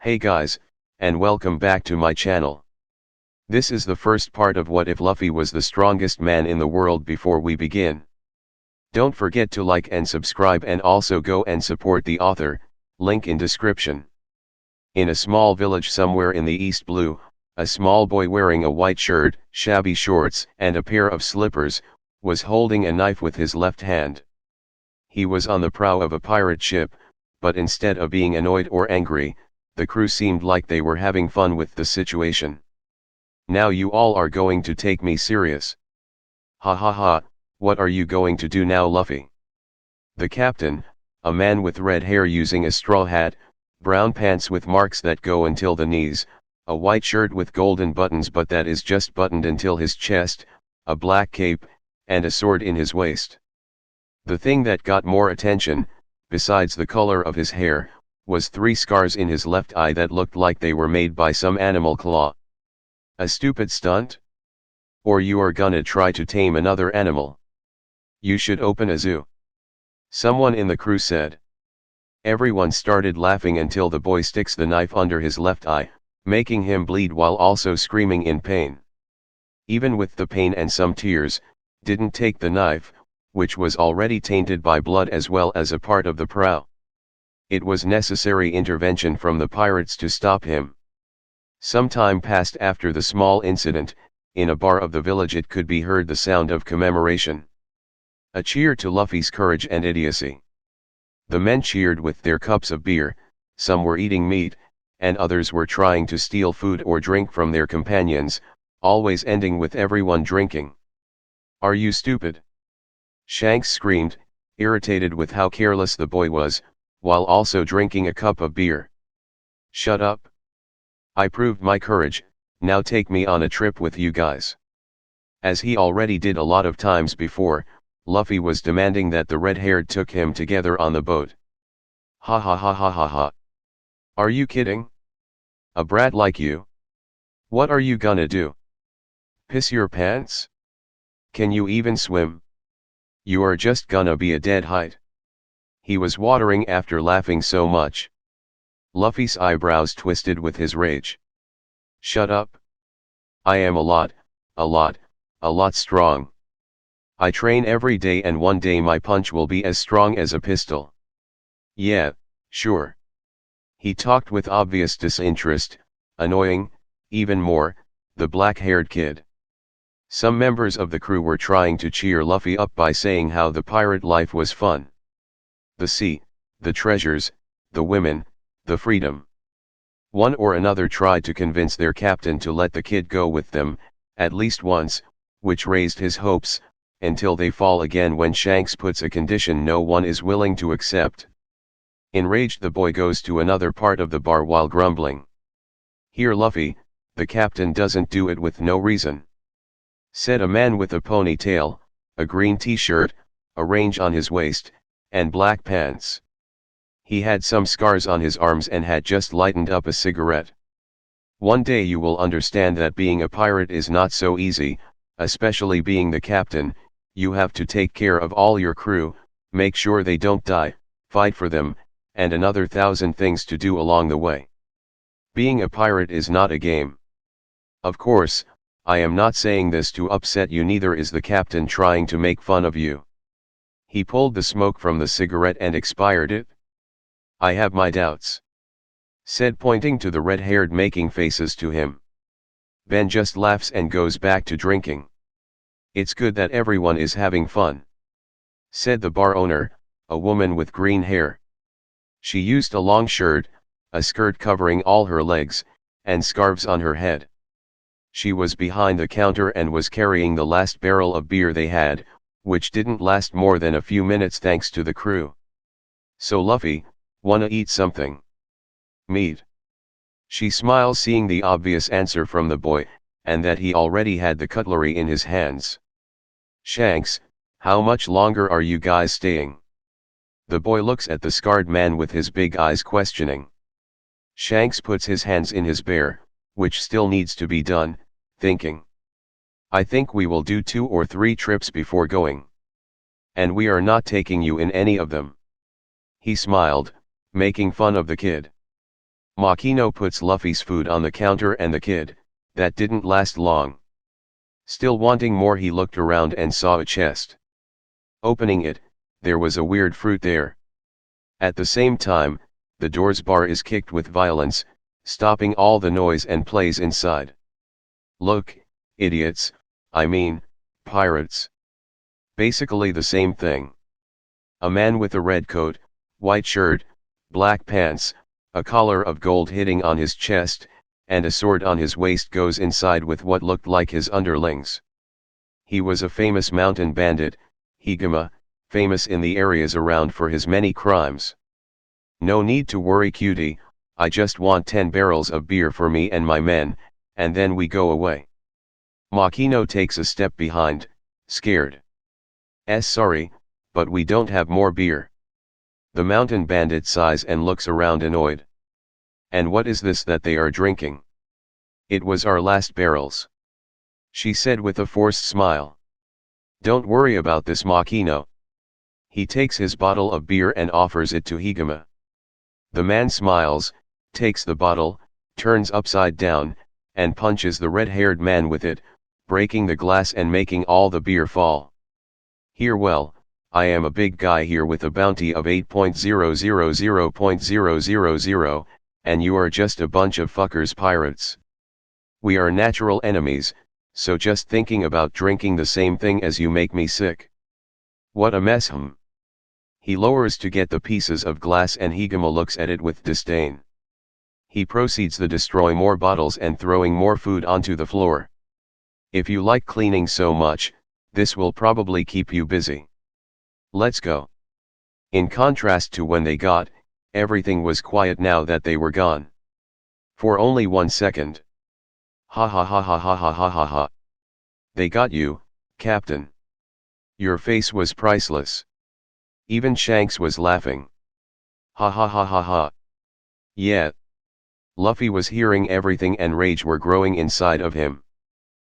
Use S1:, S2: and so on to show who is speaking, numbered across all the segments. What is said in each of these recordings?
S1: Hey guys, and welcome back to my channel. This is the first part of what if Luffy was the strongest man in the world. Before we begin, don't forget to like and subscribe, and also go and support the author, link in description. In a small village somewhere in the East Blue, a small boy wearing a white shirt, shabby shorts, and a pair of slippers, was holding a knife with his left hand. He was on the prow of a pirate ship, but instead of being annoyed or angry, the crew seemed like they were having fun with the situation. Now you all are going to take me serious. Ha ha ha, what are you going to do now, Luffy? The captain, a man with red hair using a straw hat, brown pants with marks that go until the knees, a white shirt with golden buttons but that is just buttoned until his chest, a black cape, and a sword in his waist. The thing that got more attention, besides the color of his hair, was 3 scars in his left eye that looked like they were made by some animal claw. A stupid stunt? Or you are gonna try to tame another animal? You should open a zoo. Someone in the crew said. Everyone started laughing until the boy sticks the knife under his left eye, making him bleed while also screaming in pain. Even with the pain and some tears, didn't take the knife, which was already tainted by blood as well as a part of the prow. It was necessary intervention from the pirates to stop him. Some time passed after the small incident. In a bar of the village it could be heard the sound of commemoration. A cheer to Luffy's courage and idiocy. The men cheered with their cups of beer, some were eating meat, and others were trying to steal food or drink from their companions, always ending with everyone drinking. Are you stupid? Shanks screamed, irritated with how careless the boy was, while also drinking a cup of beer. Shut up. I proved my courage, now take me on a trip with you guys. As he already did a lot of times before, Luffy was demanding that the red-haired took him together on the boat. Ha ha ha ha ha ha. Are you kidding? A brat like you? What are you gonna do? Piss your pants? Can you even swim? You are just gonna be a dead height. He was watering after laughing so much. Luffy's eyebrows twisted with his rage. Shut up. I am a lot strong. I train every day and one day my punch will be as strong as a pistol. Yeah, sure. He talked with obvious disinterest, annoying, even more, the black-haired kid. Some members of the crew were trying to cheer Luffy up by saying how the pirate life was fun. The sea, the treasures, the women, the freedom. One or another tried to convince their captain to let the kid go with them, at least once, which raised his hopes, until they fall again when Shanks puts a condition no one is willing to accept. Enraged, the boy goes to another part of the bar while grumbling. Here, Luffy, the captain doesn't do it with no reason. Said a man with a ponytail, a green t-shirt, a range on his waist, and black pants. He had some scars on his arms and had just lightened up a cigarette. One day you will understand that being a pirate is not so easy, especially being the captain. You have to take care of all your crew, make sure they don't die, fight for them, and another 1,000 things to do along the way. Being a pirate is not a game. Of course, I am not saying this to upset you, neither is the captain trying to make fun of you. He pulled the smoke from the cigarette and expired it. I have my doubts. Said, pointing to the red-haired making faces to him. Ben just laughs and goes back to drinking. It's good that everyone is having fun. Said the bar owner, a woman with green hair. She used a long shirt, a skirt covering all her legs, and scarves on her head. She was behind the counter and was carrying the last barrel of beer they had, which didn't last more than a few minutes thanks to the crew. So Luffy, wanna eat something? Meat. She smiles, seeing the obvious answer from the boy, and that he already had the cutlery in his hands. Shanks, how much longer are you guys staying? The boy looks at the scarred man with his big eyes questioning. Shanks puts his hands in his bear, which still needs to be done, thinking. I think we will do 2 or 3 trips before going. And we are not taking you in any of them. He smiled, making fun of the kid. Makino puts Luffy's food on the counter and the kid, that didn't last long. Still wanting more, he looked around and saw a chest. Opening it, there was a weird fruit there. At the same time, the door's bar is kicked with violence, stopping all the noise and plays inside. Look, idiots, I mean, pirates. Basically the same thing. A man with a red coat, white shirt, black pants, a collar of gold hitting on his chest, and a sword on his waist goes inside with what looked like his underlings. He was a famous mountain bandit, Higama, famous in the areas around for his many crimes. No need to worry, cutie, I just want 10 barrels of beer for me and my men, and then we go away. Makino takes a step behind, scared. Sorry, but we don't have more beer. The mountain bandit sighs and looks around annoyed. And what is this that they are drinking? It was our last barrels, she said with a forced smile. Don't worry about this, Makino. He takes his bottle of beer and offers it to Higama. The man smiles, takes the bottle, turns upside down, and punches the red-haired man with it, breaking the glass and making all the beer fall. Here, well, I am a big guy here with a bounty of 8.000.000, and you are just a bunch of fuckers pirates. We are natural enemies, so just thinking about drinking the same thing as you make me sick. What a mess. He lowers to get the pieces of glass and Higama looks at it with disdain. He proceeds to destroy more bottles and throwing more food onto the floor. If you like cleaning so much, this will probably keep you busy. Let's go. In contrast to when they got, everything was quiet now that they were gone. For only 1 second. Ha ha ha ha ha ha ha ha ha. They got you, Captain. Your face was priceless. Even Shanks was laughing. Ha ha ha ha ha. Yeah. Luffy was hearing everything and rage were growing inside of him.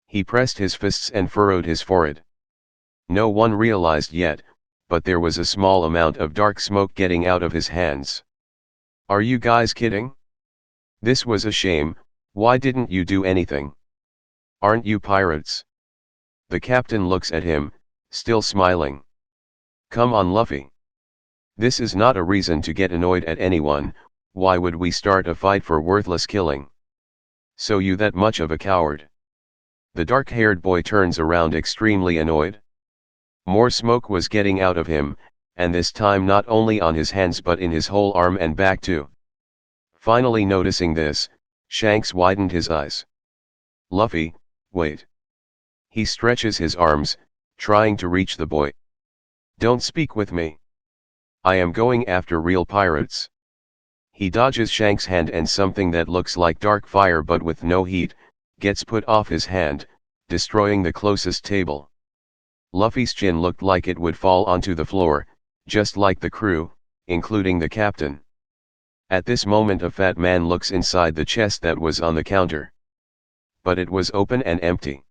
S1: He pressed his fists and furrowed his forehead. No one realized yet, but there was a small amount of dark smoke getting out of his hands. Are you guys kidding? This was a shame, why didn't you do anything? Aren't you pirates? The captain looks at him, still smiling. Come on, Luffy. This is not a reason to get annoyed at anyone, why would we start a fight for worthless killing? So you that much of a coward? The dark-haired boy turns around extremely annoyed. More smoke was getting out of him, and this time not only on his hands but in his whole arm and back too. Finally noticing this, Shanks widened his eyes. Luffy, wait. He stretches his arms, trying to reach the boy. Don't speak with me. I am going after real pirates. He dodges Shanks' hand and something that looks like dark fire but with no heat, gets put off his hand, destroying the closest table. Luffy's chin looked like it would fall onto the floor, just like the crew, including the captain. At this moment a fat man looks inside the chest that was on the counter. But it was open and empty.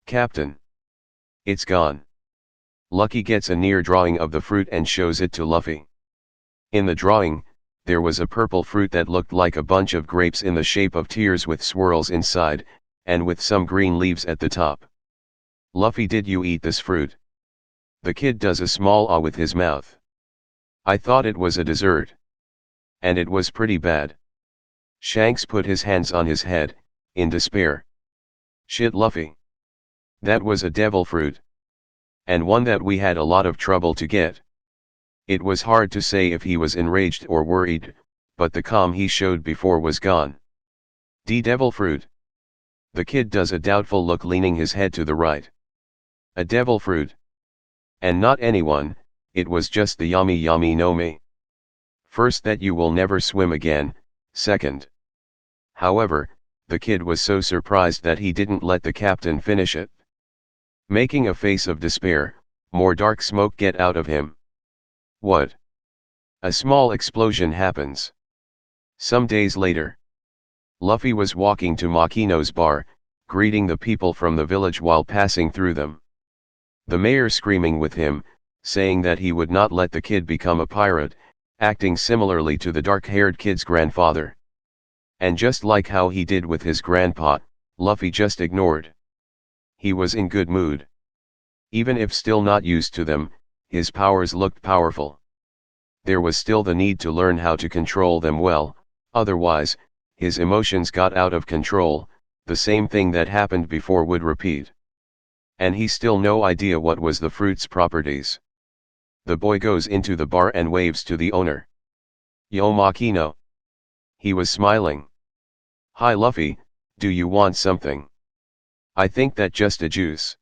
S1: Captain. It's gone. Lucky gets a near drawing of the fruit and shows it to Luffy. In the drawing, there was a purple fruit that looked like a bunch of grapes in the shape of tears with swirls inside, and with some green leaves at the top. Luffy, did you eat this fruit? The kid does a small ah with his mouth. I thought it was a dessert. And it was pretty bad. Shanks put his hands on his head, in despair. Shit, Luffy. That was a devil fruit. And one that we had a lot of trouble to get. It was hard to say if he was enraged or worried, but the calm he showed before was gone. Devil fruit. The kid does a doubtful look, leaning his head to the right. A devil fruit. And not anyone, it was just the Yami Yami no Mi. First, that you will never swim again, second. However, the kid was so surprised that he didn't let the captain finish it. Making a face of despair, more dark smoke get out of him. What? A small explosion happens. Some days later, Luffy was walking to Makino's bar, greeting the people from the village while passing through them. The mayor screaming with him, saying that he would not let the kid become a pirate, acting similarly to the dark-haired kid's grandfather. And just like how he did with his grandpa, Luffy just ignored. He was in good mood. Even if still not used to them, his powers looked powerful. There was still the need to learn how to control them well, otherwise, his emotions got out of control, the same thing that happened before would repeat. And he still no idea what was the fruit's properties. The boy goes into the bar and waves to the owner. Yo Makino. He was smiling. Hi Luffy, do you want something? I think that just a juice.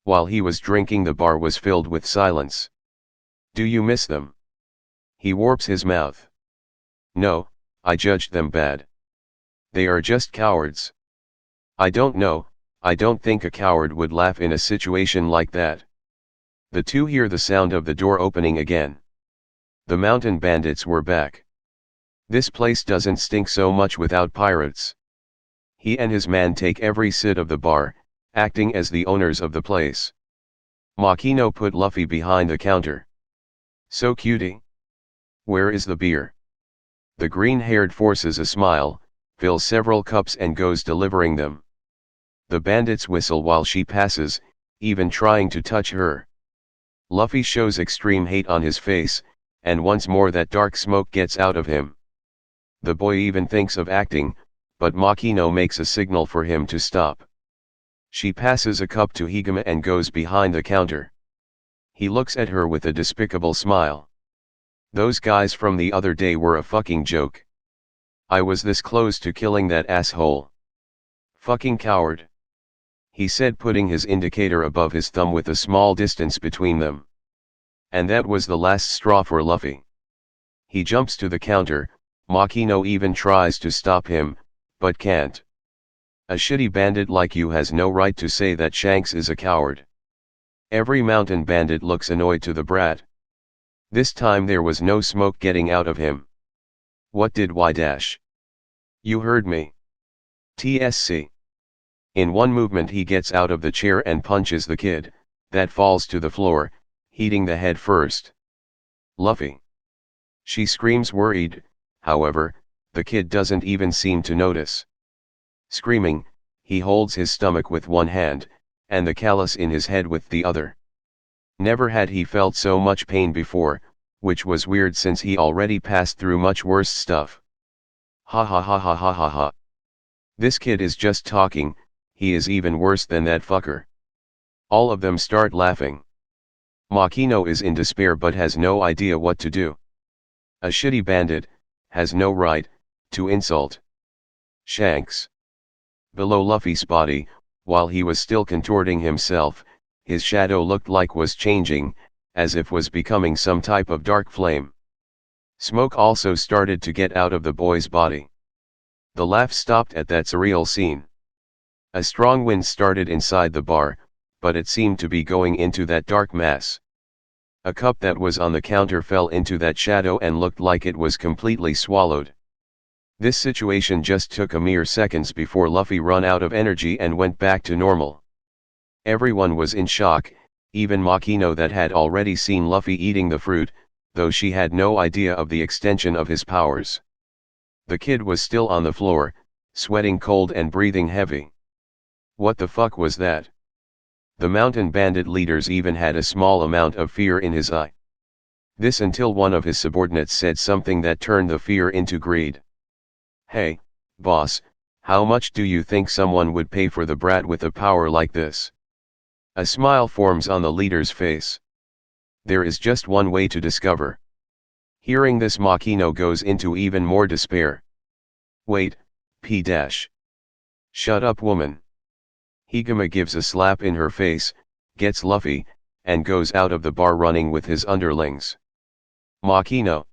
S1: While he was drinking, the bar was filled with silence. Do you miss them? He warps his mouth. No, I judged them bad. They are just cowards. I don't know, I don't think a coward would laugh in a situation like that. The two hear the sound of the door opening again. The mountain bandits were back. This place doesn't stink so much without pirates. He and his man take every sit of the bar, acting as the owners of the place. Makino put Luffy behind the counter. So cutie. Where is the beer? The green-haired forces a smile, fills several cups and goes delivering them. The bandits whistle while she passes, even trying to touch her. Luffy shows extreme hate on his face, and once more that dark smoke gets out of him. The boy even thinks of acting, but Makino makes a signal for him to stop. She passes a cup to Higuma and goes behind the counter. He looks at her with a despicable smile. Those guys from the other day were a fucking joke. I was this close to killing that asshole. Fucking coward. He said, putting his indicator above his thumb with a small distance between them. And that was the last straw for Luffy. He jumps to the counter, Makino even tries to stop him, but can't. A shitty bandit like you has no right to say that Shanks is a coward. Every mountain bandit looks annoyed to the brat. This time there was no smoke getting out of him. What did Y dash? You heard me. TSC. In one movement he gets out of the chair and punches the kid, that falls to the floor, hitting the head first. Luffy. She screams worried, however, the kid doesn't even seem to notice. Screaming, he holds his stomach with one hand, and the callus in his head with the other. Never had he felt so much pain before, which was weird since he already passed through much worse stuff. Ha ha ha ha ha ha ha. This kid is just talking, he is even worse than that fucker. All of them start laughing. Makino is in despair but has no idea what to do. A shitty bandit, has no right, to insult Shanks. Below Luffy's body, while he was still contorting himself, his shadow looked like was changing, as if was becoming some type of dark flame. Smoke also started to get out of the boy's body. The laugh stopped at that surreal scene. A strong wind started inside the bar, but it seemed to be going into that dark mass. A cup that was on the counter fell into that shadow and looked like it was completely swallowed. This situation just took a mere seconds before Luffy ran out of energy and went back to normal. Everyone was in shock, even Makino that had already seen Luffy eating the fruit, though she had no idea of the extension of his powers. The kid was still on the floor, sweating cold and breathing heavy. What the fuck was that? The mountain bandit leaders even had a small amount of fear in his eye. This until one of his subordinates said something that turned the fear into greed. Hey, boss, how much do you think someone would pay for the brat with a power like this? A smile forms on the leader's face. There is just one way to discover. Hearing this, Makino goes into even more despair. Wait, P-. Shut up, woman. Higuma gives a slap in her face, gets Luffy, and goes out of the bar running with his underlings. Makino.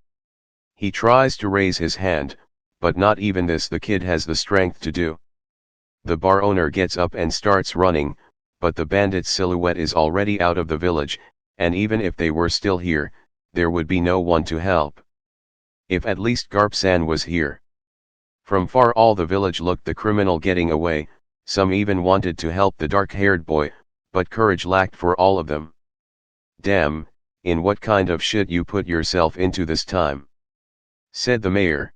S1: He tries to raise his hand, but not even this the kid has the strength to do. The bar owner gets up and starts running, but the bandit's silhouette is already out of the village, and even if they were still here, there would be no one to help. If at least Garp-san was here. From far all the village looked the criminal getting away, some even wanted to help the dark-haired boy, but courage lacked for all of them. Damn, in what kind of shit you put yourself into this time? Said the mayor.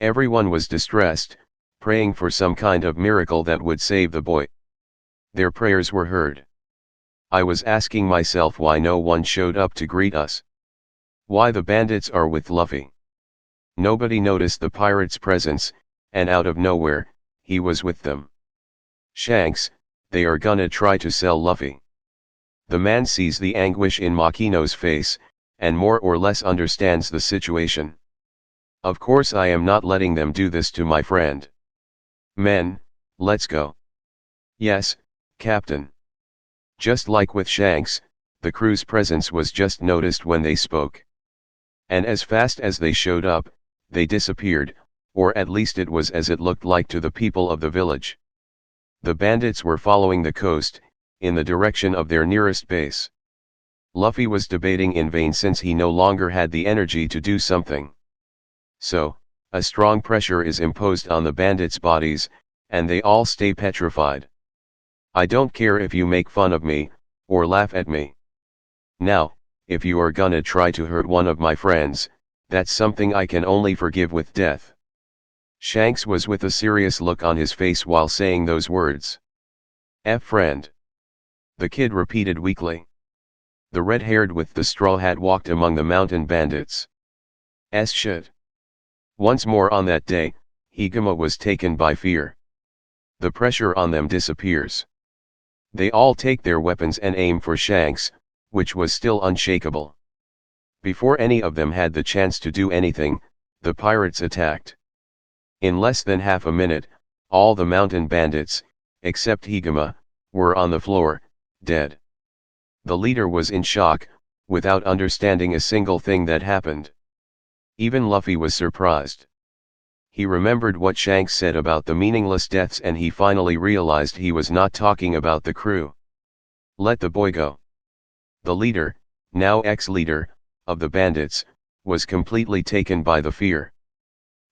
S1: Everyone was distressed, praying for some kind of miracle that would save the boy. Their prayers were heard. I was asking myself why no one showed up to greet us. Why the bandits are with Luffy. Nobody noticed the pirate's presence, and out of nowhere, he was with them. Shanks, they are gonna try to sell Luffy. The man sees the anguish in Makino's face, and more or less understands the situation. Of course I am not letting them do this to my friend. Men, let's go. Yes, Captain. Just like with Shanks, the crew's presence was just noticed when they spoke. And as fast as they showed up, they disappeared, or at least it was as it looked like to the people of the village. The bandits were following the coast, in the direction of their nearest base. Luffy was debating in vain since he no longer had the energy to do something. So, a strong pressure is imposed on the bandits' bodies, and they all stay petrified. I don't care if you make fun of me, or laugh at me. Now, if you are gonna try to hurt one of my friends, that's something I can only forgive with death. Shanks was with a serious look on his face while saying those words. Friend. The kid repeated weakly. The red-haired with the straw hat walked among the mountain bandits. Shit. Once more on that day, Higuma was taken by fear. The pressure on them disappears. They all take their weapons and aim for Shanks, which was still unshakable. Before any of them had the chance to do anything, the pirates attacked. In less than half a minute, all the mountain bandits, except Higuma, were on the floor, dead. The leader was in shock, without understanding a single thing that happened. Even Luffy was surprised. He remembered what Shanks said about the meaningless deaths and he finally realized he was not talking about the crew. Let the boy go. The leader, now ex-leader, of the bandits, was completely taken by the fear.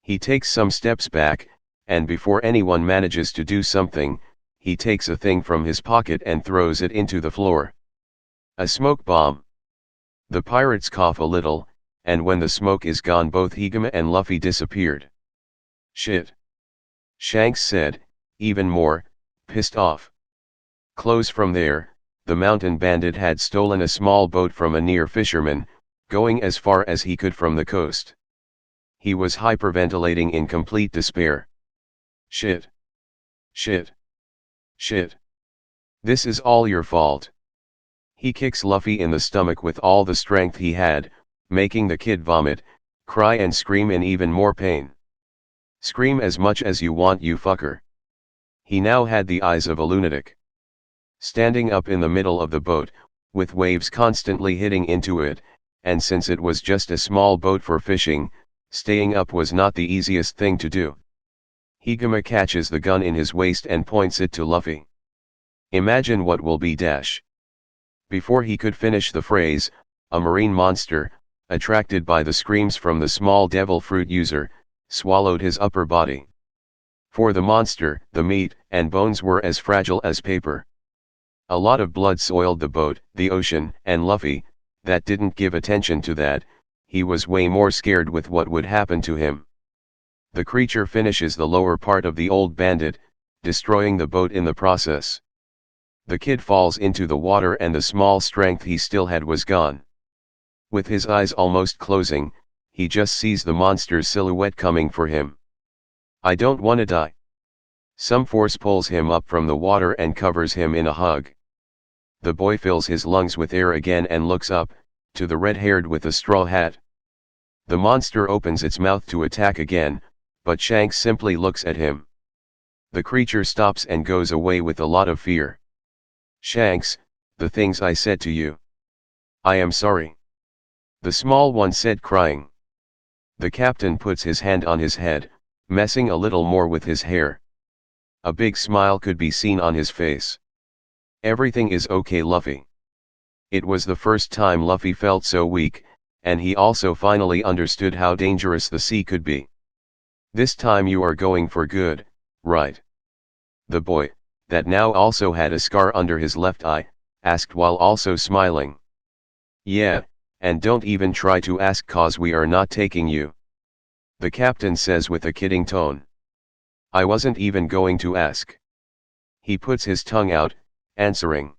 S1: He takes some steps back, and before anyone manages to do something, he takes a thing from his pocket and throws it into the floor. A smoke bomb. The pirates cough a little, and when the smoke is gone both Higuma and Luffy disappeared. Shit. Shanks said, even more, pissed off. Close from there, the mountain bandit had stolen a small boat from a near fisherman, going as far as he could from the coast. He was hyperventilating in complete despair. Shit. Shit. Shit. This is all your fault. He kicks Luffy in the stomach with all the strength he had, making the kid vomit, cry and scream in even more pain. Scream as much as you want, you fucker. He now had the eyes of a lunatic. Standing up in the middle of the boat, with waves constantly hitting into it, and since it was just a small boat for fishing, staying up was not the easiest thing to do. Higuma catches the gun in his waist and points it to Luffy. Imagine what will be dash. Before he could finish the phrase, a marine monster, attracted by the screams from the small devil fruit user, swallowed his upper body. For the monster, the meat and bones were as fragile as paper. A lot of blood soiled the boat, the ocean, and Luffy, that didn't give attention to that. He was way more scared with what would happen to him. The creature finishes the lower part of the old bandit, destroying the boat in the process. The kid falls into the water and the small strength he still had was gone. With his eyes almost closing, he just sees the monster's silhouette coming for him. I don't wanna die. Some force pulls him up from the water and covers him in a hug. The boy fills his lungs with air again and looks up, to the red-haired with the straw hat. The monster opens its mouth to attack again, but Shanks simply looks at him. The creature stops and goes away with a lot of fear. Shanks, the things I said to you. I am sorry. The small one said, crying. The captain puts his hand on his head, messing a little more with his hair. A big smile could be seen on his face. Everything is okay, Luffy. It was the first time Luffy felt so weak, and he also finally understood how dangerous the sea could be. This time you are going for good, right? The boy, that now also had a scar under his left eye, asked while also smiling. Yeah, and don't even try to ask cause we are not taking you. The captain says with a kidding tone. I wasn't even going to ask. He puts his tongue out, answering.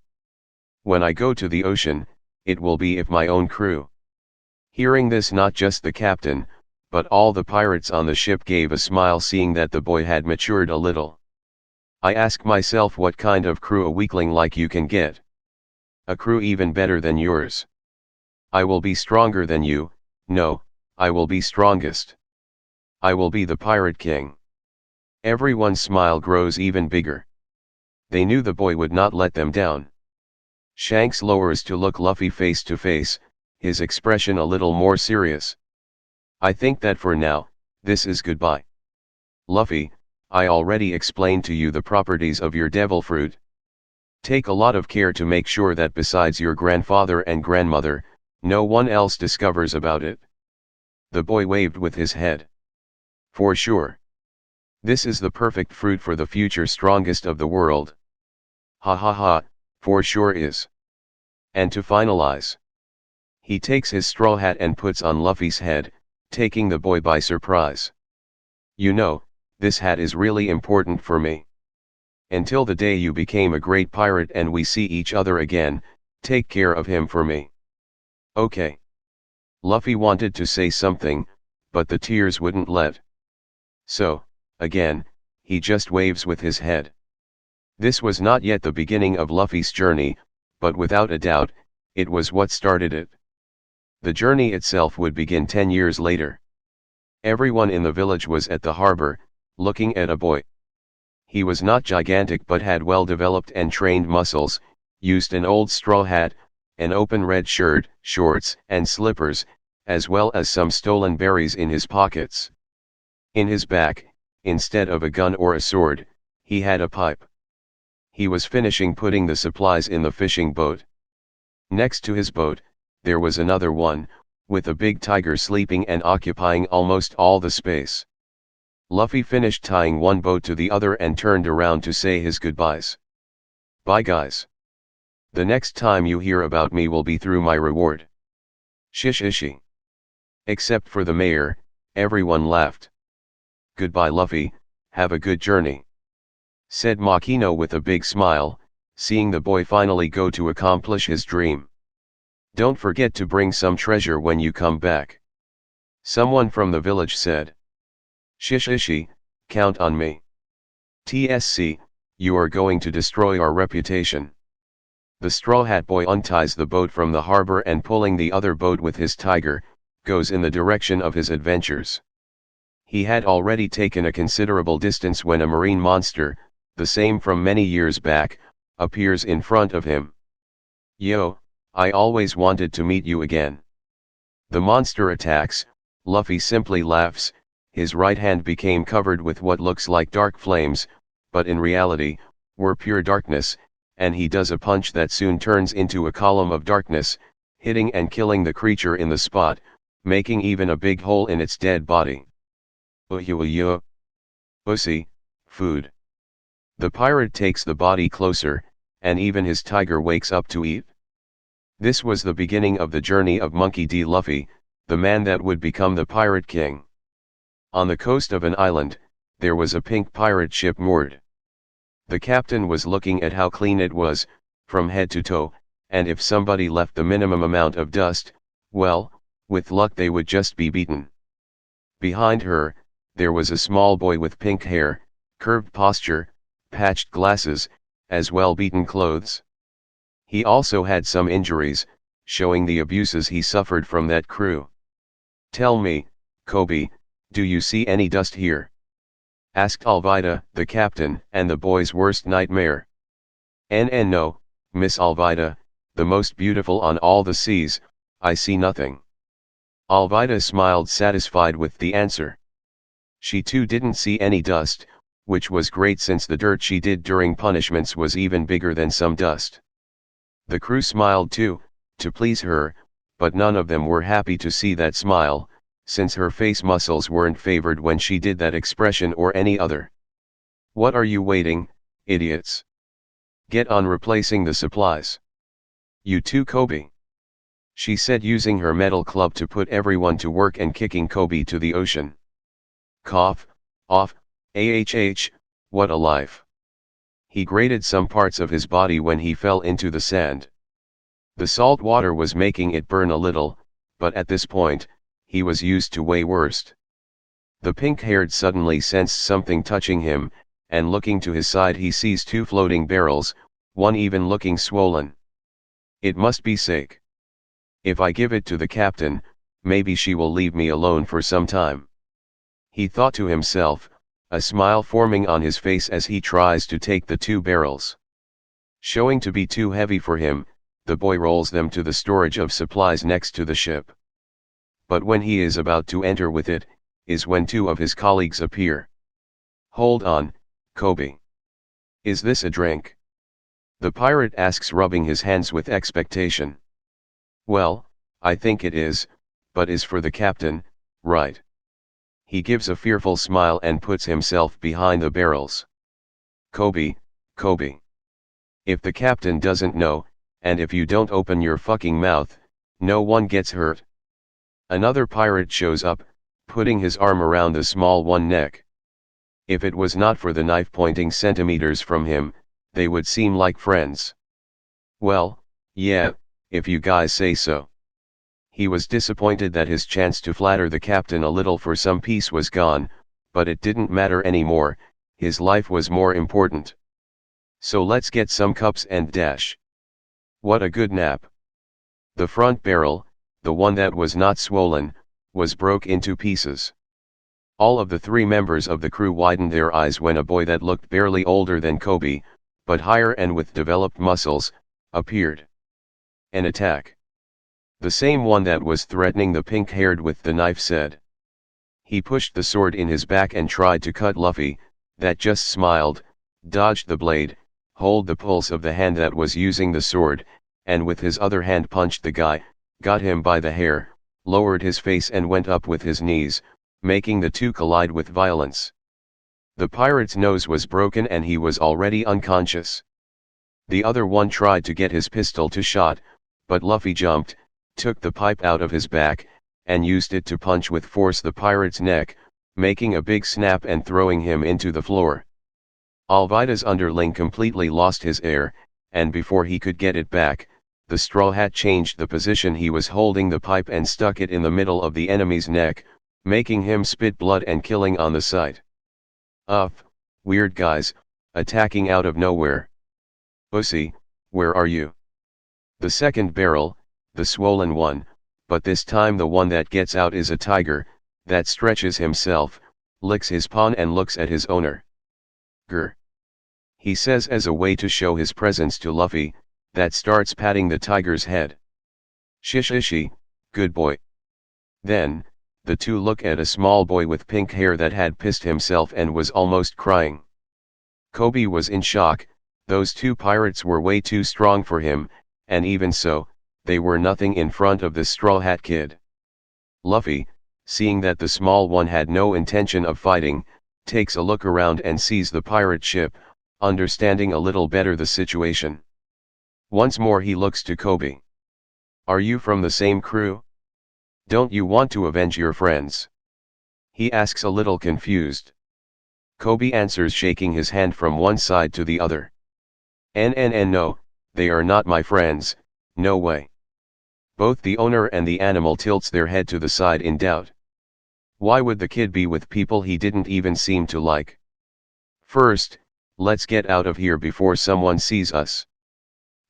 S1: When I go to the ocean, it will be if my own crew. Hearing this, not just the captain, but all the pirates on the ship gave a smile, seeing that the boy had matured a little. I ask myself, what kind of crew a weakling like you can get? A crew even better than yours. I will be stronger than you, no, I will be strongest. I will be the pirate king. Everyone's smile grows even bigger. They knew the boy would not let them down. Shanks lowers to look Luffy face to face, his expression a little more serious. I think that for now, this is goodbye. Luffy, I already explained to you the properties of your devil fruit. Take a lot of care to make sure that besides your grandfather and grandmother, no one else discovers about it. The boy waved with his head. For sure. This is the perfect fruit for the future strongest of the world. Ha ha ha, for sure is. And to finalize. He takes his straw hat and puts on Luffy's head, taking the boy by surprise. You know, this hat is really important for me. Until the day you became a great pirate and we see each other again, take care of him for me. Okay. Luffy wanted to say something, but the tears wouldn't let. So, again, he just waves with his head. This was not yet the beginning of Luffy's journey, but without a doubt, it was what started it. The journey itself would begin 10 years later. Everyone in the village was at the harbor, looking at a boy. He was not gigantic but had well-developed and trained muscles, used an old straw hat, an open red shirt, shorts, and slippers, as well as some stolen berries in his pockets. In his back, instead of a gun or a sword, he had a pipe. He was finishing putting the supplies in the fishing boat. Next to his boat, there was another one, with a big tiger sleeping and occupying almost all the space. Luffy finished tying one boat to the other and turned around to say his goodbyes. Bye guys. The next time you hear about me will be through my reward. Shish ishi. Except for the mayor, everyone laughed. Goodbye Luffy, have a good journey. Said Makino with a big smile, seeing the boy finally go to accomplish his dream. Don't forget to bring some treasure when you come back. Someone from the village said. Shish ishi, count on me. TSC, you are going to destroy our reputation. The Straw Hat Boy unties the boat from the harbor and pulling the other boat with his tiger, goes in the direction of his adventures. He had already taken a considerable distance when a marine monster, the same from many years back, appears in front of him. Yo, I always wanted to meet you again. The monster attacks, Luffy simply laughs, his right hand became covered with what looks like dark flames, but in reality, were pure darkness, and he does a punch that soon turns into a column of darkness, hitting and killing the creature in the spot, making even a big hole in its dead body. Uhuyo. Pussy, food. The pirate takes the body closer, and even his tiger wakes up to eat. This was the beginning of the journey of Monkey D. Luffy, the man that would become the Pirate King. On the coast of an island, there was a pink pirate ship moored. The captain was looking at how clean it was, from head to toe, and if somebody left the minimum amount of dust, well, with luck they would just be beaten. Behind her, there was a small boy with pink hair, curved posture, patched glasses, as well beaten clothes. He also had some injuries, showing the abuses he suffered from that crew. Tell me, Kobe, do you see any dust here? Asked Alvida, the captain, and the boy's worst nightmare. No, Miss Alvida, the most beautiful on all the seas, I see nothing. Alvida smiled, satisfied with the answer. She too didn't see any dust, which was great since the dirt she did during punishments was even bigger than some dust. The crew smiled too, to please her, but none of them were happy to see that smile, since her face muscles weren't favored when she did that expression or any other. What are you waiting, idiots? Get on replacing the supplies. You too, Kobe. She said, using her metal club to put everyone to work and kicking Kobe to the ocean. Cough, off, what a life. He grated some parts of his body when he fell into the sand. The salt water was making it burn a little, but at this point, he was used to way worst. The pink-haired suddenly sensed something touching him, and looking to his side he sees two floating barrels, one even looking swollen. It must be sick. If I give it to the captain, maybe she will leave me alone for some time. He thought to himself, a smile forming on his face as he tries to take the two barrels. Showing to be too heavy for him, the boy rolls them to the storage of supplies next to the ship. But when he is about to enter with it, is when two of his colleagues appear. Hold on, Kobe. Is this a drink? The pirate asks, rubbing his hands with expectation. Well, I think it is, but is for the captain, right? He gives a fearful smile and puts himself behind the barrels. Kobe. If the captain doesn't know, and if you don't open your fucking mouth, no one gets hurt. Another pirate shows up, putting his arm around the small one neck. If it was not for the knife pointing centimeters from him, they would seem like friends. Well, yeah, if you guys say so. He was disappointed that his chance to flatter the captain a little for some peace was gone, but it didn't matter anymore, his life was more important. So let's get some cups and dash. What a good nap. The front barrel, the one that was not swollen, was broke into pieces. All of the three members of the crew widened their eyes when a boy that looked barely older than Kobe, but higher and with developed muscles, appeared. An attack. The same one that was threatening the pink-haired with the knife said. He pushed the sword in his back and tried to cut Luffy, that just smiled, dodged the blade, hold the pulse of the hand that was using the sword, and with his other hand punched the guy, got him by the hair, lowered his face and went up with his knees, making the two collide with violence. The pirate's nose was broken and he was already unconscious. The other one tried to get his pistol to shot, but Luffy jumped, took the pipe out of his back, and used it to punch with force the pirate's neck, making a big snap and throwing him into the floor. Alvida's underling completely lost his air, and before he could get it back, the straw hat changed the position he was holding the pipe and stuck it in the middle of the enemy's neck, making him spit blood and killing on the sight. Weird guys, attacking out of nowhere. Pussy, where are you? The second barrel, the swollen one, but this time the one that gets out is a tiger, that stretches himself, licks his paw and looks at his owner. Grr. He says as a way to show his presence to Luffy, that starts patting the tiger's head. Shishishi, good boy. Then, the two look at a small boy with pink hair that had pissed himself and was almost crying. Kobe was in shock, those two pirates were way too strong for him, and even so, they were nothing in front of the Straw Hat Kid. Luffy, seeing that the small one had no intention of fighting, takes a look around and sees the pirate ship, understanding a little better the situation. Once more he looks to Kobe. Are you from the same crew? Don't you want to avenge your friends? He asks a little confused. Kobe answers, shaking his hand from one side to the other. No, they are not my friends, no way. Both the owner and the animal tilts their head to the side in doubt. Why would the kid be with people he didn't even seem to like? First, let's get out of here before someone sees us.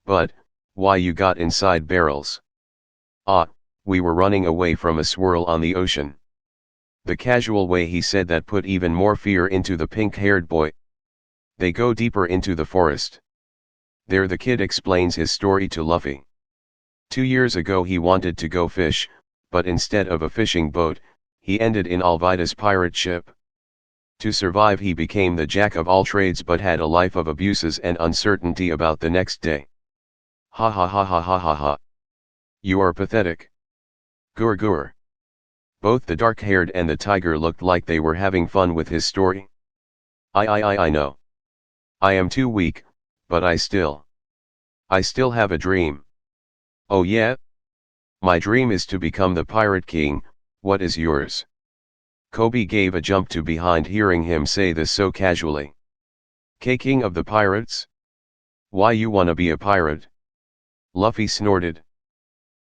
S1: But, why you got inside barrels? We were running away from a swirl on the ocean. The casual way he said that put even more fear into the pink-haired boy. They go deeper into the forest. There the kid explains his story to Luffy. 2 years ago he wanted to go fish, but instead of a fishing boat, he ended in Alvida's pirate ship. To survive he became the jack of all trades but had a life of abuses and uncertainty about the next day. Ha ha ha ha ha ha ha. You are pathetic. Gur gur. Both the dark-haired and the tiger looked like they were having fun with his story. I know. I am too weak, but I still have a dream. Oh yeah? My dream is to become the Pirate King. What is yours? Kobe gave a jump to behind hearing him say this so casually. King of the pirates? Why you wanna be a pirate? Luffy snorted.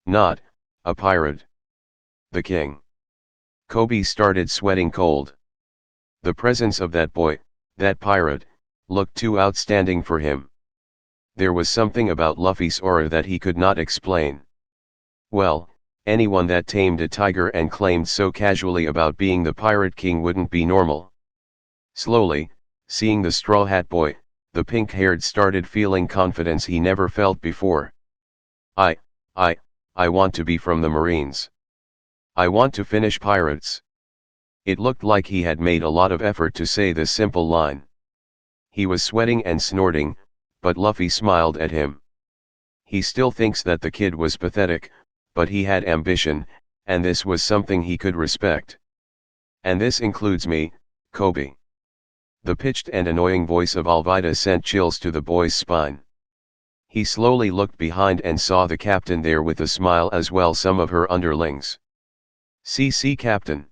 S1: Not a pirate. The king. Kobe started sweating cold. The presence of that boy, that pirate, looked too outstanding for him. There was something about Luffy's aura that he could not explain. Well, anyone that tamed a tiger and claimed so casually about being the pirate king wouldn't be normal. Slowly, seeing the Straw Hat Boy, the pink-haired started feeling confidence he never felt before. I want to be from the Marines. I want to finish pirates. It looked like he had made a lot of effort to say this simple line. He was sweating and snorting, but Luffy smiled at him. He still thinks that the kid was pathetic, but he had ambition, and this was something he could respect. And this includes me, Kobe. The pitched and annoying voice of Alvida sent chills to the boy's spine. He slowly looked behind and saw the captain there with a smile as well some of her underlings. CC Captain.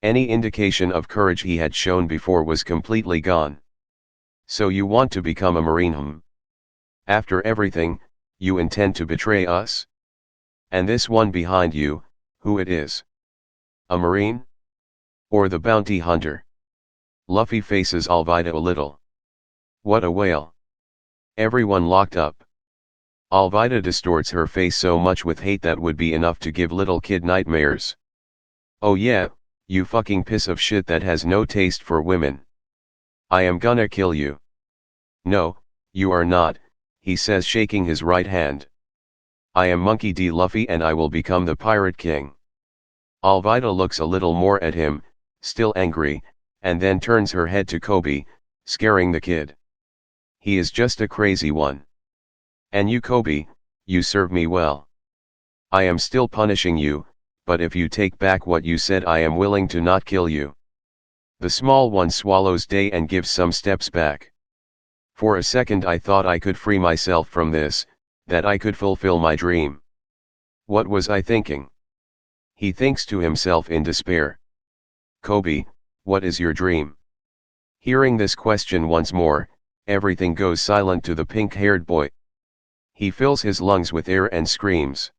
S1: Any indication of courage he had shown before was completely gone. So you want to become a Marine, hmm? After everything, you intend to betray us? And this one behind you, who it is? A Marine? Or the bounty hunter? Luffy faces Alvida a little. What a whale. Everyone locked up. Alvida distorts her face so much with hate that would be enough to give little kid nightmares. Oh yeah, you fucking piece of shit that has no taste for women. I am gonna kill you. No, you are not, he says shaking his right hand. I am Monkey D. Luffy and I will become the Pirate King. Alvida looks a little more at him, still angry, and then turns her head to Kobe, scaring the kid. He is just a crazy one. And you Kobe, you serve me well. I am still punishing you, but if you take back what you said I am willing to not kill you. The small one swallows day and gives some steps back. For a second I thought I could free myself from this, that I could fulfill my dream. What was I thinking? He thinks to himself in despair. Kobe, what is your dream? Hearing this question once more, everything goes silent to the pink-haired boy. He fills his lungs with air and screams.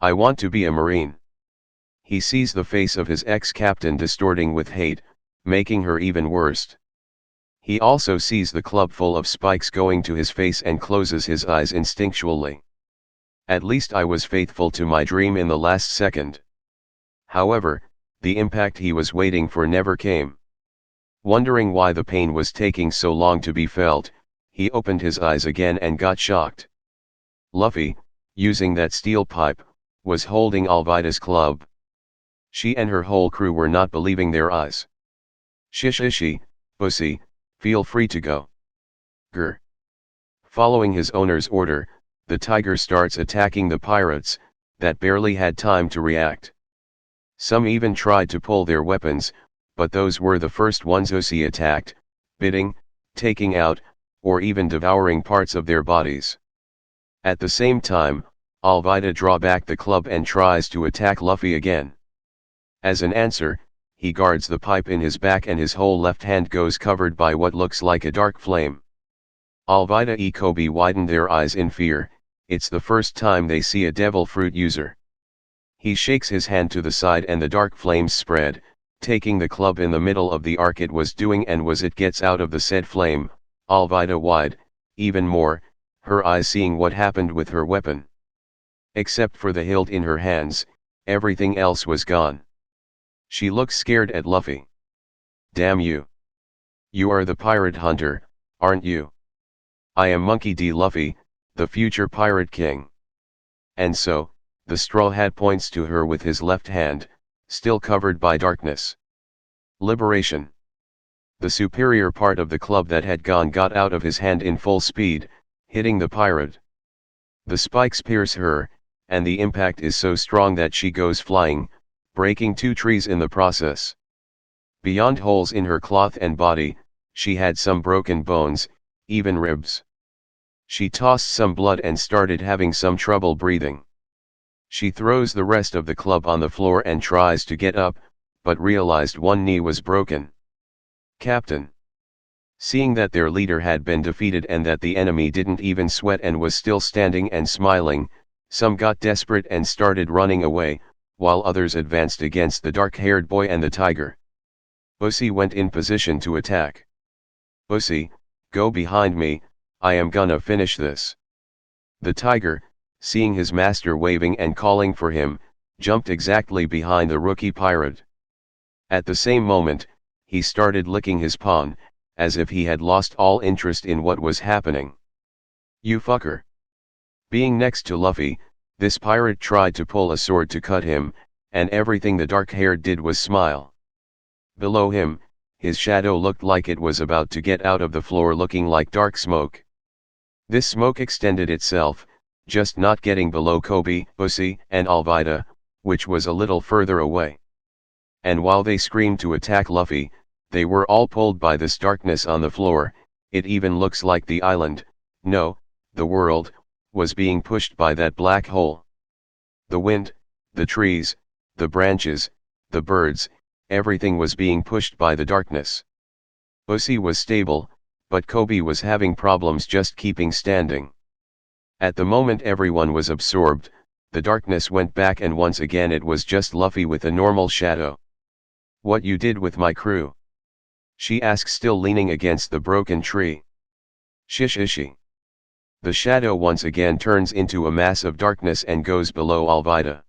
S1: I want to be a Marine. He sees the face of his ex-captain distorting with hate, making her even worse. He also sees the club full of spikes going to his face and closes his eyes instinctually. At least I was faithful to my dream in the last second. However, the impact he was waiting for never came. Wondering why the pain was taking so long to be felt, he opened his eyes again and got shocked. Luffy, using that steel pipe, was holding Alvida's club. She and her whole crew were not believing their eyes. Shishishi, pussy, feel free to go. Grr. Following his owner's order, the tiger starts attacking the pirates, that barely had time to react. Some even tried to pull their weapons, but those were the first ones Uzi attacked, biting, taking out, or even devouring parts of their bodies. At the same time, Alvida draws back the club and tries to attack Luffy again. As an answer, he guards the pipe in his back and his whole left hand goes covered by what looks like a dark flame. Alvida and Kobe widen their eyes in fear, it's the first time they see a devil fruit user. He shakes his hand to the side and the dark flames spread, taking the club in the middle of the arc it was doing and as it gets out of the said flame, Alvida wide, even more, her eyes seeing what happened with her weapon. Except for the hilt in her hands, everything else was gone. She looks scared at Luffy. Damn you. You are the pirate hunter, aren't you? I am Monkey D. Luffy, the future pirate king. And so, the Straw Hat points to her with his left hand, still covered by darkness. Liberation. The superior part of the club that had gone got out of his hand in full speed, hitting the pirate. The spikes pierce her, and the impact is so strong that she goes flying, breaking 2 trees in the process. Beyond holes in her cloth and body, she had some broken bones, even ribs. She tossed some blood and started having some trouble breathing. She throws the rest of the club on the floor and tries to get up, but realized one knee was broken. Captain. Seeing that their leader had been defeated and that the enemy didn't even sweat and was still standing and smiling, some got desperate and started running away, while others advanced against the dark-haired boy and the tiger. Luffy went in position to attack. Luffy, go behind me, I am gonna finish this. The tiger, seeing his master waving and calling for him, jumped exactly behind the rookie pirate. At the same moment, he started licking his pawn, as if he had lost all interest in what was happening. You fucker. Being next to Luffy, this pirate tried to pull a sword to cut him, and everything the dark-haired did was smile. Below him, his shadow looked like it was about to get out of the floor looking like dark smoke. This smoke extended itself, just not getting below Kobe, Luffy, and Alvida, which was a little further away. And while they screamed to attack Luffy, they were all pulled by this darkness on the floor. It even looks like the island, no, the world, was being pushed by that black hole. The wind, the trees, the branches, the birds, everything was being pushed by the darkness. Luffy was stable, but Kobe was having problems just keeping standing. At the moment everyone was absorbed, the darkness went back and once again it was just Luffy with a normal shadow. What you did with my crew? She asks, still leaning against the broken tree. Shish ishi. The shadow once again turns into a mass of darkness and goes below Alvida.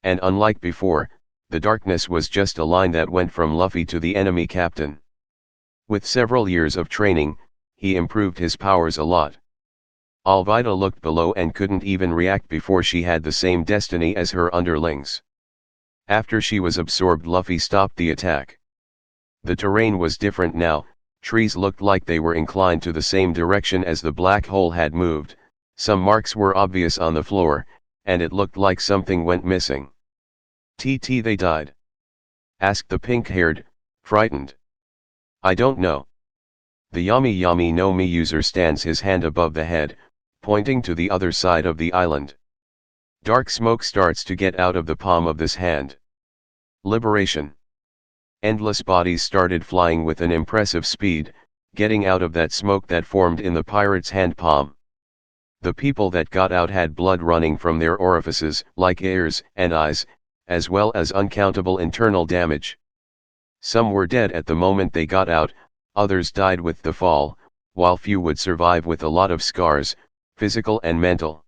S1: And unlike before, the darkness was just a line that went from Luffy to the enemy captain. With several years of training, he improved his powers a lot. Alvida looked below and couldn't even react before she had the same destiny as her underlings. After she was absorbed, Luffy stopped the attack. The terrain was different now, trees looked like they were inclined to the same direction as the black hole had moved, some marks were obvious on the floor, and it looked like something went missing. TT, they died? Asked the pink-haired, frightened. I don't know. The Yami no Mi user stands his hand above the head, pointing to the other side of the island. Dark smoke starts to get out of the palm of this hand. Liberation. Endless bodies started flying with an impressive speed, getting out of that smoke that formed in the pirate's hand palm. The people that got out had blood running from their orifices, like ears and eyes, as well as uncountable internal damage. Some were dead at the moment they got out, others died with the fall, while few would survive with a lot of scars, physical and mental.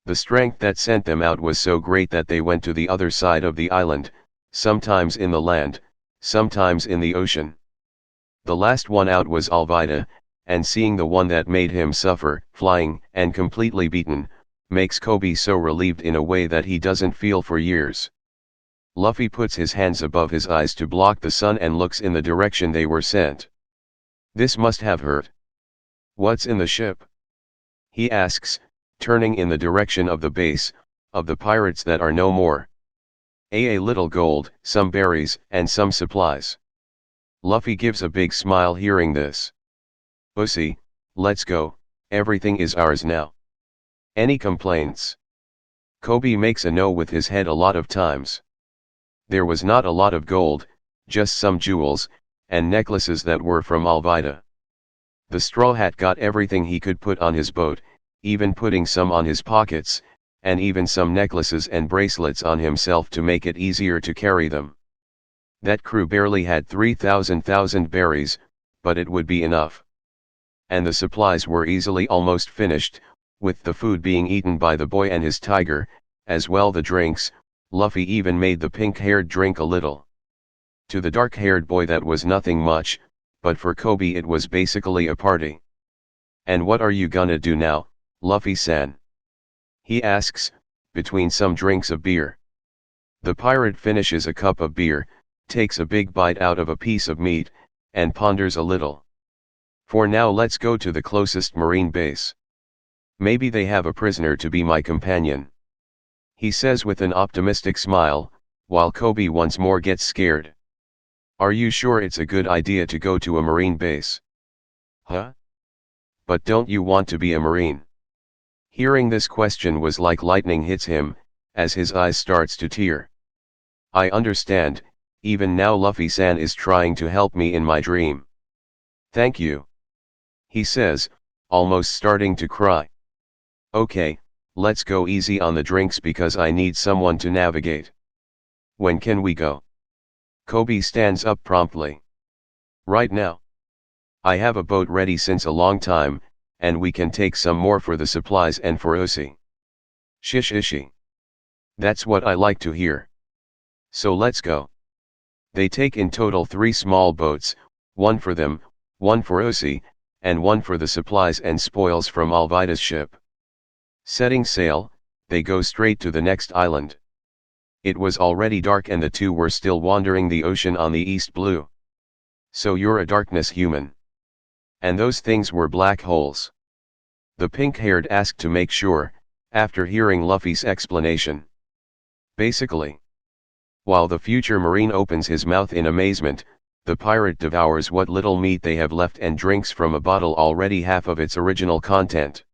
S1: The strength that sent them out was so great that they went to the other side of the island, sometimes in the land, sometimes in the ocean. The last one out was Alvida, and seeing the one that made him suffer, flying and completely beaten, makes Kobe so relieved in a way that he doesn't feel for years. Luffy puts his hands above his eyes to block the sun and looks in the direction they were sent. This must have hurt. What's in the ship? He asks, turning in the direction of the base, of the pirates that are no more. A little gold, some berries, and some supplies. Luffy gives a big smile hearing this. Luffy, let's go, everything is ours now. Any complaints? Kobe makes a no with his head a lot of times. There was not a lot of gold, just some jewels, and necklaces that were from Alvida. The Straw Hat got everything he could put on his boat, even putting some on his pockets, and even some necklaces and bracelets on himself to make it easier to carry them. That crew barely had 3,000 berries, but it would be enough. And the supplies were easily almost finished, with the food being eaten by the boy and his tiger, as well the drinks. Luffy even made the pink-haired drink a little. To the dark-haired boy that was nothing much, but for Kobe it was basically a party. And what are you gonna do now, Luffy-san? He asks, between some drinks of beer. The pirate finishes a cup of beer, takes a big bite out of a piece of meat, and ponders a little. For now let's go to the closest marine base. Maybe they have a prisoner to be my companion. He says with an optimistic smile, while Kobe once more gets scared. Are you sure it's a good idea to go to a marine base? Huh? But don't you want to be a marine? Hearing this question was like lightning hits him, as his eyes starts to tear. I understand, Even now Luffy-san is trying to help me in my dream. Thank you. He says, almost starting to cry. Okay, let's go easy on the drinks because I need someone to navigate. When can we go? Kobe stands up promptly. Right now. I have a boat ready since a long time, and we can take some more for the supplies and for Osi. Shish ishi. That's what I like to hear. So let's go. They take in total 3 small boats, one for them, one for Osi, and one for the supplies and spoils from Alvida's ship. Setting sail, they go straight to the next island. It was already dark and the two were still wandering the ocean on the east blue. So you're a darkness human. And those things were black holes. The pink-haired asked to make sure, after hearing Luffy's explanation. Basically. While the future marine opens his mouth in amazement, the pirate devours what little meat they have left and drinks from a bottle already half of its original content.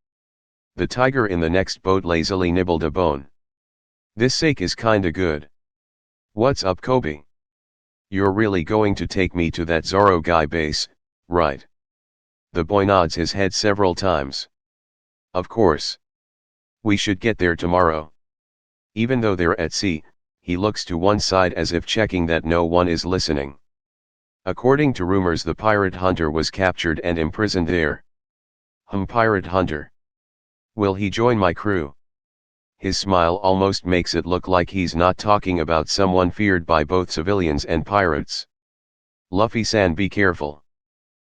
S1: The tiger in the next boat lazily nibbled a bone. This steak is kinda good. What's up, Kobe? You're really going to take me to that Zoro guy base, right? The boy nods his head several times. Of course. We should get there tomorrow. Even though they're at sea, he looks to one side as if checking that no one is listening. According to rumors, the pirate hunter was captured and imprisoned there. Pirate hunter. Will he join my crew? His smile almost makes it look like he's not talking about someone feared by both civilians and pirates. Luffy-san, be careful.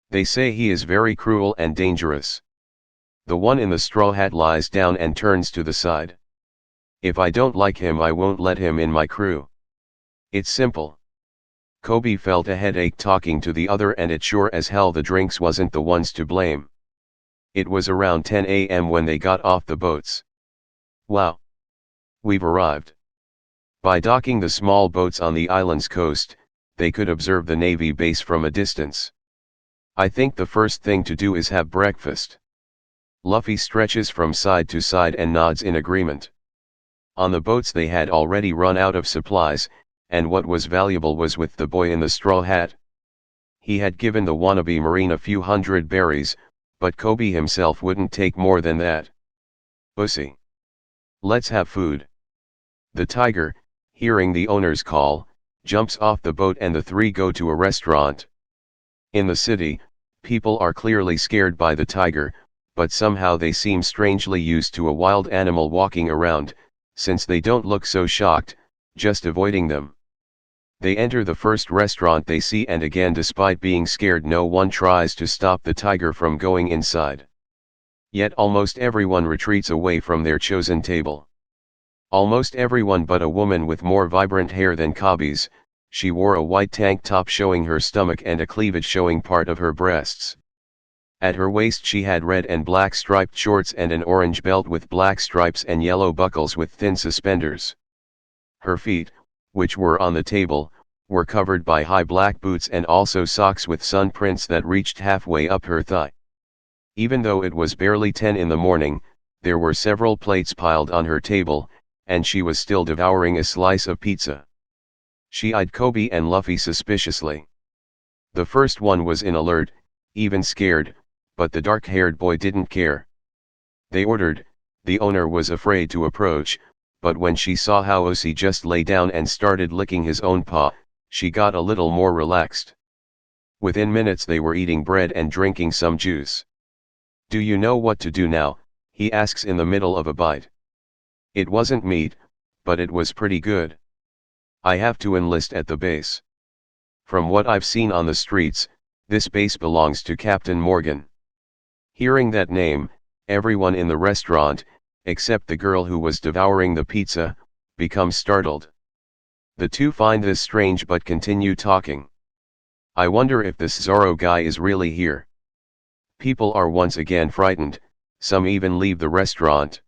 S1: They say he is very cruel and dangerous. The one in the straw hat lies down and turns to the side. If I don't like him, I won't let him in my crew. It's simple. Kobe felt a headache talking to the other, and it sure as hell the drinks wasn't the ones to blame. It was around 10 a.m. when they got off the boats. Wow. We've arrived. By docking the small boats on the island's coast, they could observe the Navy base from a distance. I think the first thing to do is have breakfast. Luffy stretches from side to side and nods in agreement. On the boats they had already run out of supplies, and what was valuable was with the boy in the straw hat. He had given the wannabe marine a few hundred berries, but Kobe himself wouldn't take more than that. Pussy. Let's have food. The tiger, hearing the owner's call, jumps off the boat and the three go to a restaurant. In the city, people are clearly scared by the tiger, but somehow they seem strangely used to a wild animal walking around, since they don't look so shocked, just avoiding them. They enter the first restaurant they see, and again, despite being scared, no one tries to stop the tiger from going inside. Yet almost everyone retreats away from their chosen table. Almost everyone but a woman with more vibrant hair than Kobe's. She wore a white tank top showing her stomach and a cleavage showing part of her breasts. At her waist she had red and black striped shorts and an orange belt with black stripes and yellow buckles with thin suspenders. Her feet, which were on the table, were covered by high black boots and also socks with sun prints that reached halfway up her thigh. Even though it was barely 10 in the morning, there were several plates piled on her table, and she was still devouring a slice of pizza. She eyed Kobe and Luffy suspiciously. The first one was in alert, even scared, but the dark-haired boy didn't care. They ordered. The owner was afraid to approach, but when she saw how Osi just lay down and started licking his own paw, she got a little more relaxed. Within minutes they were eating bread and drinking some juice. Do you know what to do now? He asks in the middle of a bite. It wasn't meat, but it was pretty good. I have to enlist at the base. From what I've seen on the streets, this base belongs to Captain Morgan. Hearing that name, everyone in the restaurant, except the girl who was devouring the pizza, becomes startled. The two find this strange but continue talking. I wonder if this Zoro guy is really here. People are once again frightened, some even leave the restaurant.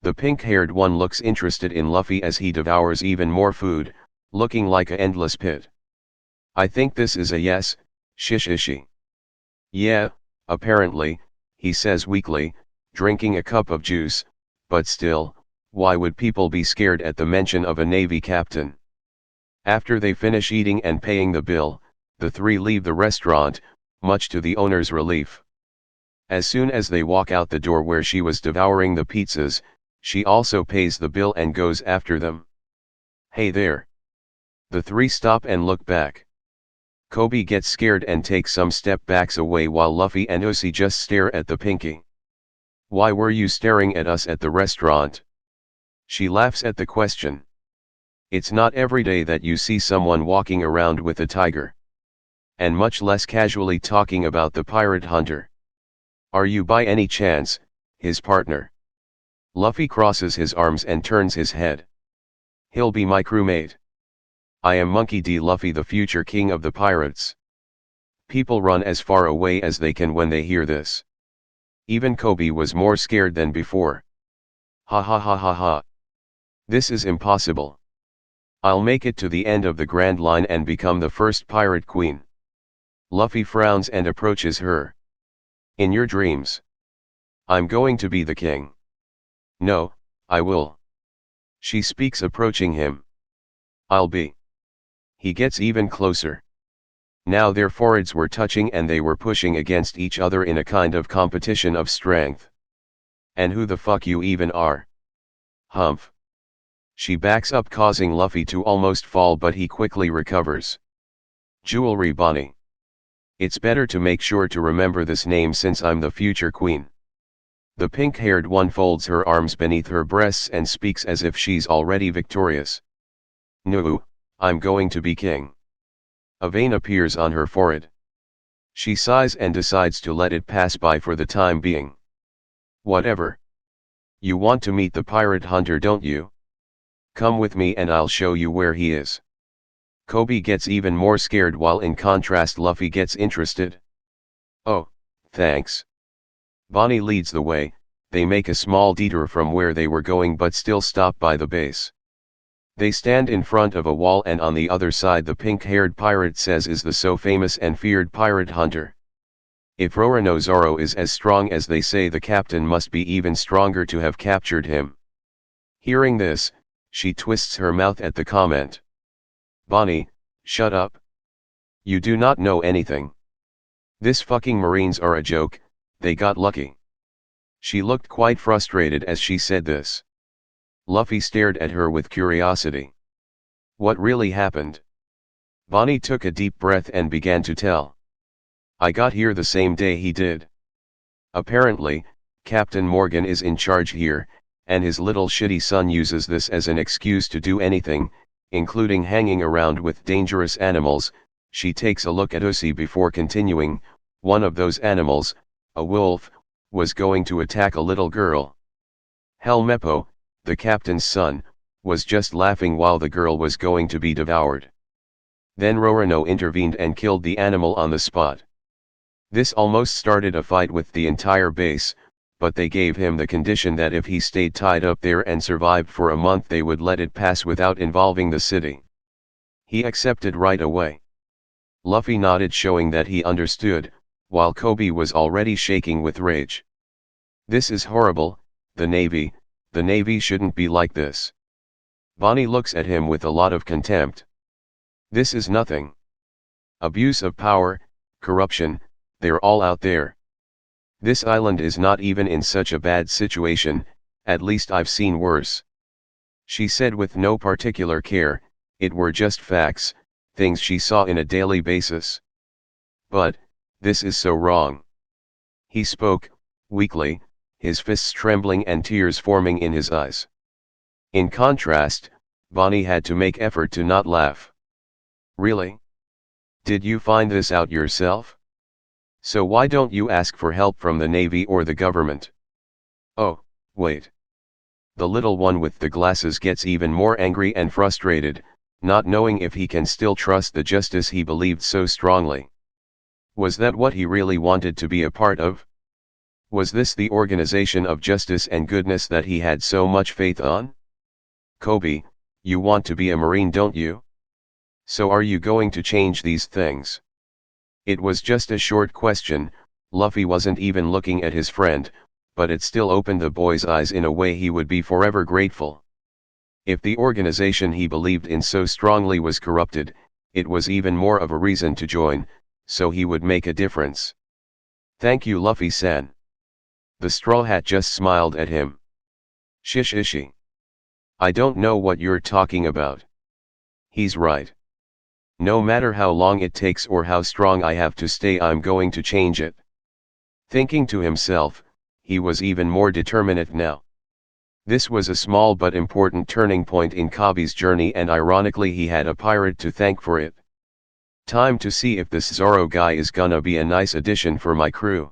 S1: The pink-haired one looks interested in Luffy as he devours even more food, looking like an endless pit. I think this is a yes, Shishishi. Yeah, apparently, he says weakly, drinking a cup of juice, but still, why would people be scared at the mention of a Navy captain? After they finish eating and paying the bill, the three leave the restaurant, much to the owner's relief. As soon as they walk out the door where she was devouring the pizzas, she also pays the bill and goes after them. Hey there. The three stop and look back. Kobe gets scared and takes some step backs away while Luffy and Uzi just stare at the pinky. Why were you staring at us at the restaurant? She laughs at the question. It's not every day that you see someone walking around with a tiger. And much less casually talking about the pirate hunter. Are you by any chance, his partner? Luffy crosses his arms and turns his head. He'll be my crewmate. I am Monkey D. Luffy, the future king of the pirates. People run as far away as they can when they hear this. Even Kobe was more scared than before. Ha ha ha ha ha. This is impossible. I'll make it to the end of the Grand Line and become the first pirate queen. Luffy frowns and approaches her. In your dreams. I'm going to be the king. No, I will. She speaks, approaching him. I'll be. He gets even closer. Now their foreheads were touching and they were pushing against each other in a kind of competition of strength. And who the fuck you even are? Humph. She backs up, causing Luffy to almost fall, but he quickly recovers. Jewelry Bonnie. It's better to make sure to remember this name since I'm the future queen. The pink-haired one folds her arms beneath her breasts and speaks as if she's already victorious. No, I'm going to be king. A vein appears on her forehead. She sighs and decides to let it pass by for the time being. Whatever. You want to meet the pirate hunter, don't you? Come with me and I'll show you where he is. Kobe gets even more scared while in contrast Luffy gets interested. Oh, thanks. Bonnie leads the way. They make a small detour from where they were going but still stop by the base. They stand in front of a wall and on the other side the pink-haired pirate says is the so famous and feared pirate hunter. If Roronoa is as strong as they say, the captain must be even stronger to have captured him. Hearing this, she twists her mouth at the comment. Bonnie, shut up. You do not know anything. This fucking Marines are a joke, they got lucky. She looked quite frustrated as she said this. Luffy stared at her with curiosity. What really happened? Bonnie took a deep breath and began to tell. I got here the same day he did. Apparently, Captain Morgan is in charge here, and his little shitty son uses this as an excuse to do anything, including hanging around with dangerous animals. She takes a look at Uzi before continuing. One of those animals, a wolf, was going to attack a little girl. Helmeppo, the captain's son, was just laughing while the girl was going to be devoured. Then Roronoa intervened and killed the animal on the spot. This almost started a fight with the entire base, but they gave him the condition that if he stayed tied up there and survived for a month they would let it pass without involving the city. He accepted right away. Luffy nodded, showing that he understood, while Kobe was already shaking with rage. This is horrible, the Navy shouldn't be like this. Bonnie looks at him with a lot of contempt. This is nothing. Abuse of power, corruption, they're all out there. This island is not even in such a bad situation, at least I've seen worse. She said with no particular care, it were just facts, things she saw in a daily basis. But, this is so wrong. He spoke, weakly, his fists trembling and tears forming in his eyes. In contrast, Bonnie had to make effort to not laugh. Really? Did you find this out yourself? So why don't you ask for help from the Navy or the government? Oh, wait. The little one with the glasses gets even more angry and frustrated, not knowing if he can still trust the justice he believed so strongly. Was that what he really wanted to be a part of? Was this the organization of justice and goodness that he had so much faith on? Kobe, you want to be a Marine, don't you? So are you going to change these things? It was just a short question. Luffy wasn't even looking at his friend, but it still opened the boy's eyes in a way he would be forever grateful. If the organization he believed in so strongly was corrupted, it was even more of a reason to join, so he would make a difference. Thank you, Luffy-san. The Straw Hat just smiled at him. Shish ishi. I don't know what you're talking about. He's right. No matter how long it takes or how strong I have to stay, I'm going to change it. Thinking to himself, he was even more determined now. This was a small but important turning point in Kabi's journey, and ironically he had a pirate to thank for it. Time to see if this Zoro guy is gonna be a nice addition for my crew.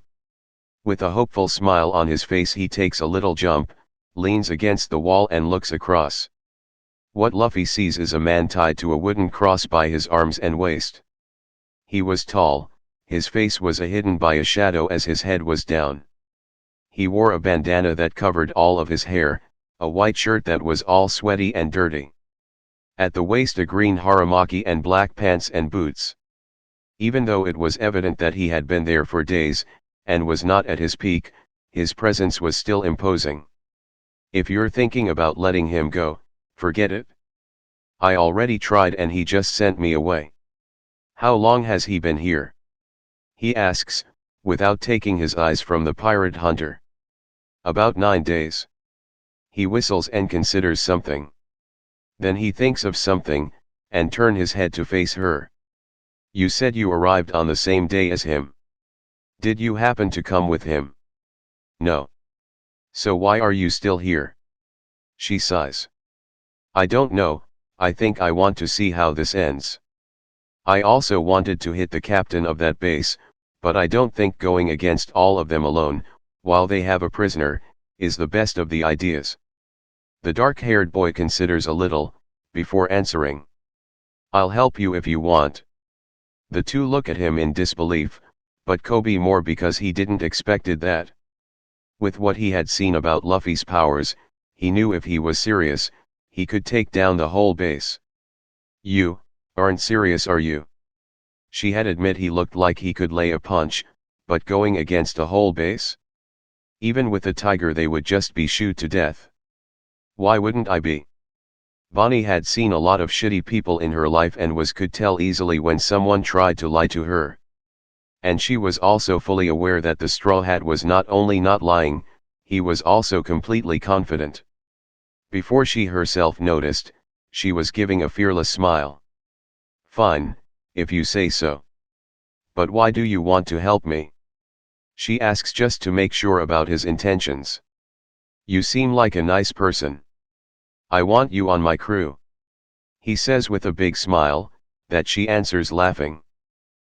S1: With a hopeful smile on his face, he takes a little jump, leans against the wall and looks across. What Luffy sees is a man tied to a wooden cross by his arms and waist. He was tall, his face was hidden by a shadow as his head was down. He wore a bandana that covered all of his hair, a white shirt that was all sweaty and dirty. At the waist a green haramaki and black pants and boots. Even though it was evident that he had been there for days, and was not at his peak, his presence was still imposing. If you're thinking about letting him go, forget it. I already tried and he just sent me away. How long has he been here? He asks, without taking his eyes from the pirate hunter. About 9 days. He whistles and considers something. Then he thinks of something, and turns his head to face her. You said you arrived on the same day as him. Did you happen to come with him? No. So why are you still here? She sighs. I don't know, I think I want to see how this ends. I also wanted to hit the captain of that base, but I don't think going against all of them alone, while they have a prisoner, is the best of the ideas. The dark-haired boy considers a little, before answering. I'll help you if you want. The two look at him in disbelief, but Kobe more because he didn't expected that. With what he had seen about Luffy's powers, he knew if he was serious, he could take down the whole base. You aren't serious, are you? She had admitted he looked like he could lay a punch, but going against a whole base? Even with a tiger they would just be shoot to death. Why wouldn't I be? Bonnie had seen a lot of shitty people in her life and could tell easily when someone tried to lie to her. And she was also fully aware that the Straw Hat was not only not lying, he was also completely confident. Before she herself noticed, she was giving a fearless smile. Fine, if you say so. But why do you want to help me? She asks just to make sure about his intentions. You seem like a nice person. I want you on my crew. He says with a big smile, that she answers laughing.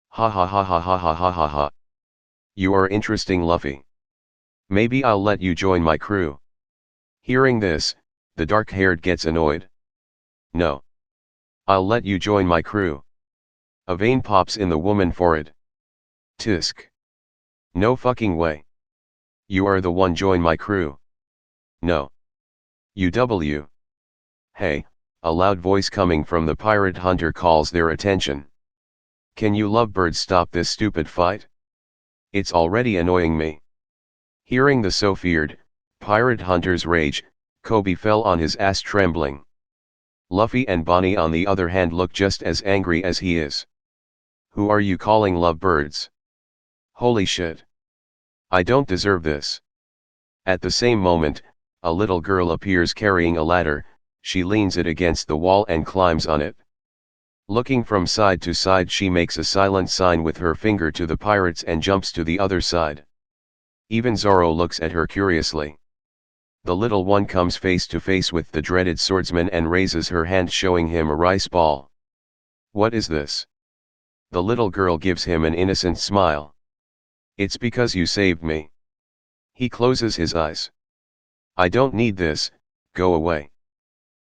S1: Ha ha ha ha ha ha ha ha ha. You are interesting, Luffy. Maybe I'll let you join my crew. Hearing this, the dark-haired gets annoyed. No. I'll let you join my crew. A vein pops in the woman forehead. Tisk. No fucking way. You are the one join my crew. No. UW. Hey, a loud voice coming from the pirate hunter calls their attention. Can you lovebirds stop this stupid fight? It's already annoying me. Hearing the so feared, pirate hunter's rage, Kobe fell on his ass trembling. Luffy and Bonnie on the other hand look just as angry as he is. Who are you calling lovebirds? Holy shit. I don't deserve this. At the same moment, a little girl appears carrying a ladder, she leans it against the wall and climbs on it. Looking from side to side, she makes a silent sign with her finger to the pirates and jumps to the other side. Even Zoro looks at her curiously. The little one comes face to face with the dreaded swordsman and raises her hand, showing him a rice ball. What is this? The little girl gives him an innocent smile. It's because you saved me. He closes his eyes. I don't need this, go away.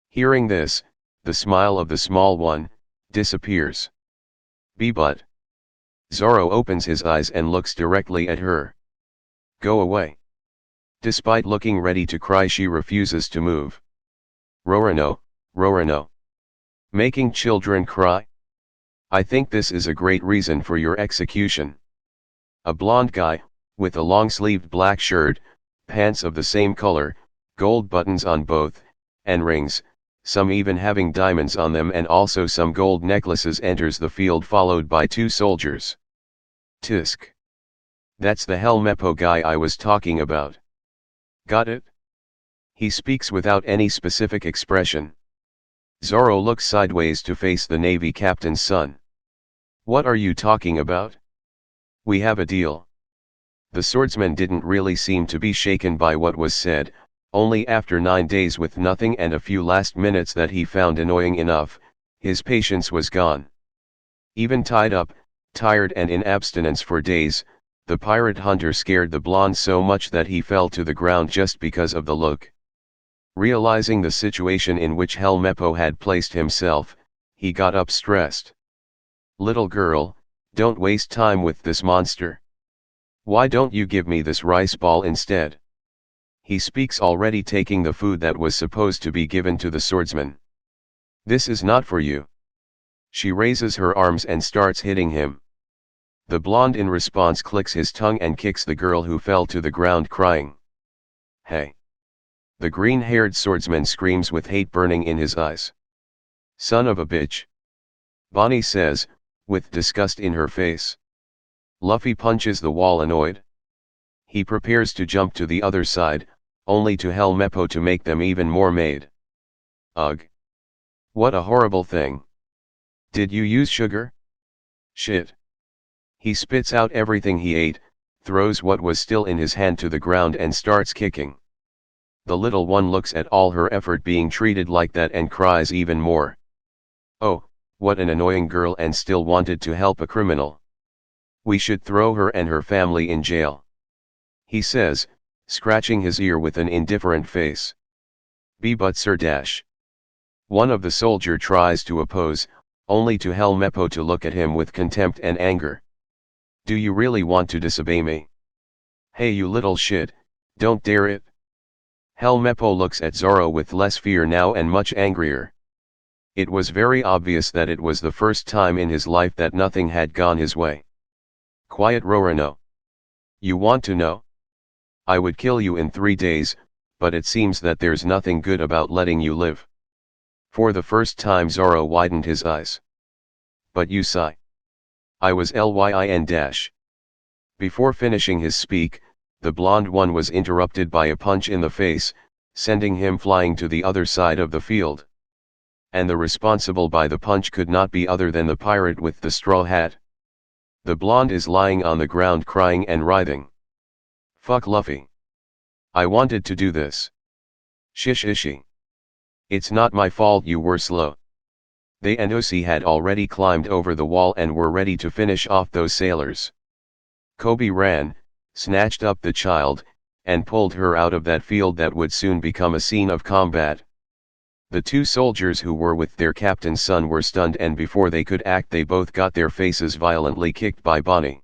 S1: Hearing this, the smile of the small one disappears. But Zoro opens his eyes and looks directly at her. Go away. Despite looking ready to cry, she refuses to move. Rorono, Rorono. Making children cry? I think this is a great reason for your execution. A blonde guy, with a long-sleeved black shirt, pants of the same color, gold buttons on both, and rings, some even having diamonds on them and also some gold necklaces, enters the field followed by 2 soldiers. Tisk. That's the Helmeppo guy I was talking about. Got it? He speaks without any specific expression. Zoro looks sideways to face the Navy captain's son. What are you talking about? We have a deal. The swordsman didn't really seem to be shaken by what was said, only after 9 days with nothing and a few last minutes that he found annoying enough, his patience was gone. Even tied up, tired and in abstinence for days, the pirate hunter scared the blonde so much that he fell to the ground just because of the look. Realizing the situation in which Helmeppo had placed himself, he got up stressed. Little girl, don't waste time with this monster. Why don't you give me this rice ball instead? He speaks already, taking the food that was supposed to be given to the swordsman. This is not for you. She raises her arms and starts hitting him. The blonde in response clicks his tongue and kicks the girl, who fell to the ground crying. Hey! The green-haired swordsman screams with hate burning in his eyes. Son of a bitch! Bonnie says, with disgust in her face. Luffy punches the wall, annoyed. He prepares to jump to the other side, only to Helmeppo to make them even more mad. Ugh! What a horrible thing! Did you use sugar? Shit! He spits out everything he ate, throws what was still in his hand to the ground and starts kicking. The little one looks at all her effort being treated like that and cries even more. Oh, what an annoying girl, and still wanted to help a criminal. We should throw her and her family in jail. He says, scratching his ear with an indifferent face. But sir dash. One of the soldier tries to oppose, only to Helmeppo to look at him with contempt and anger. Do you really want to disobey me? Hey you little shit, don't dare it. Helmeppo looks at Zoro with less fear now and much angrier. It was very obvious that it was the first time in his life that nothing had gone his way. Quiet Rorano. You want to know? I would kill you in 3 days, but it seems that there's nothing good about letting you live. For the first time Zoro widened his eyes. But you sigh. I was lyin dash. Before finishing his speak, the blonde one was interrupted by a punch in the face, sending him flying to the other side of the field. And the responsible by the punch could not be other than the pirate with the straw hat. The blonde is lying on the ground crying and writhing. Fuck Luffy. I wanted to do this. Shish ishi. It's not my fault you were slow. They and Usi had already climbed over the wall and were ready to finish off those sailors. Kobe ran, snatched up the child, and pulled her out of that field that would soon become a scene of combat. The 2 soldiers who were with their captain's son were stunned, and before they could act they both got their faces violently kicked by Bonnie.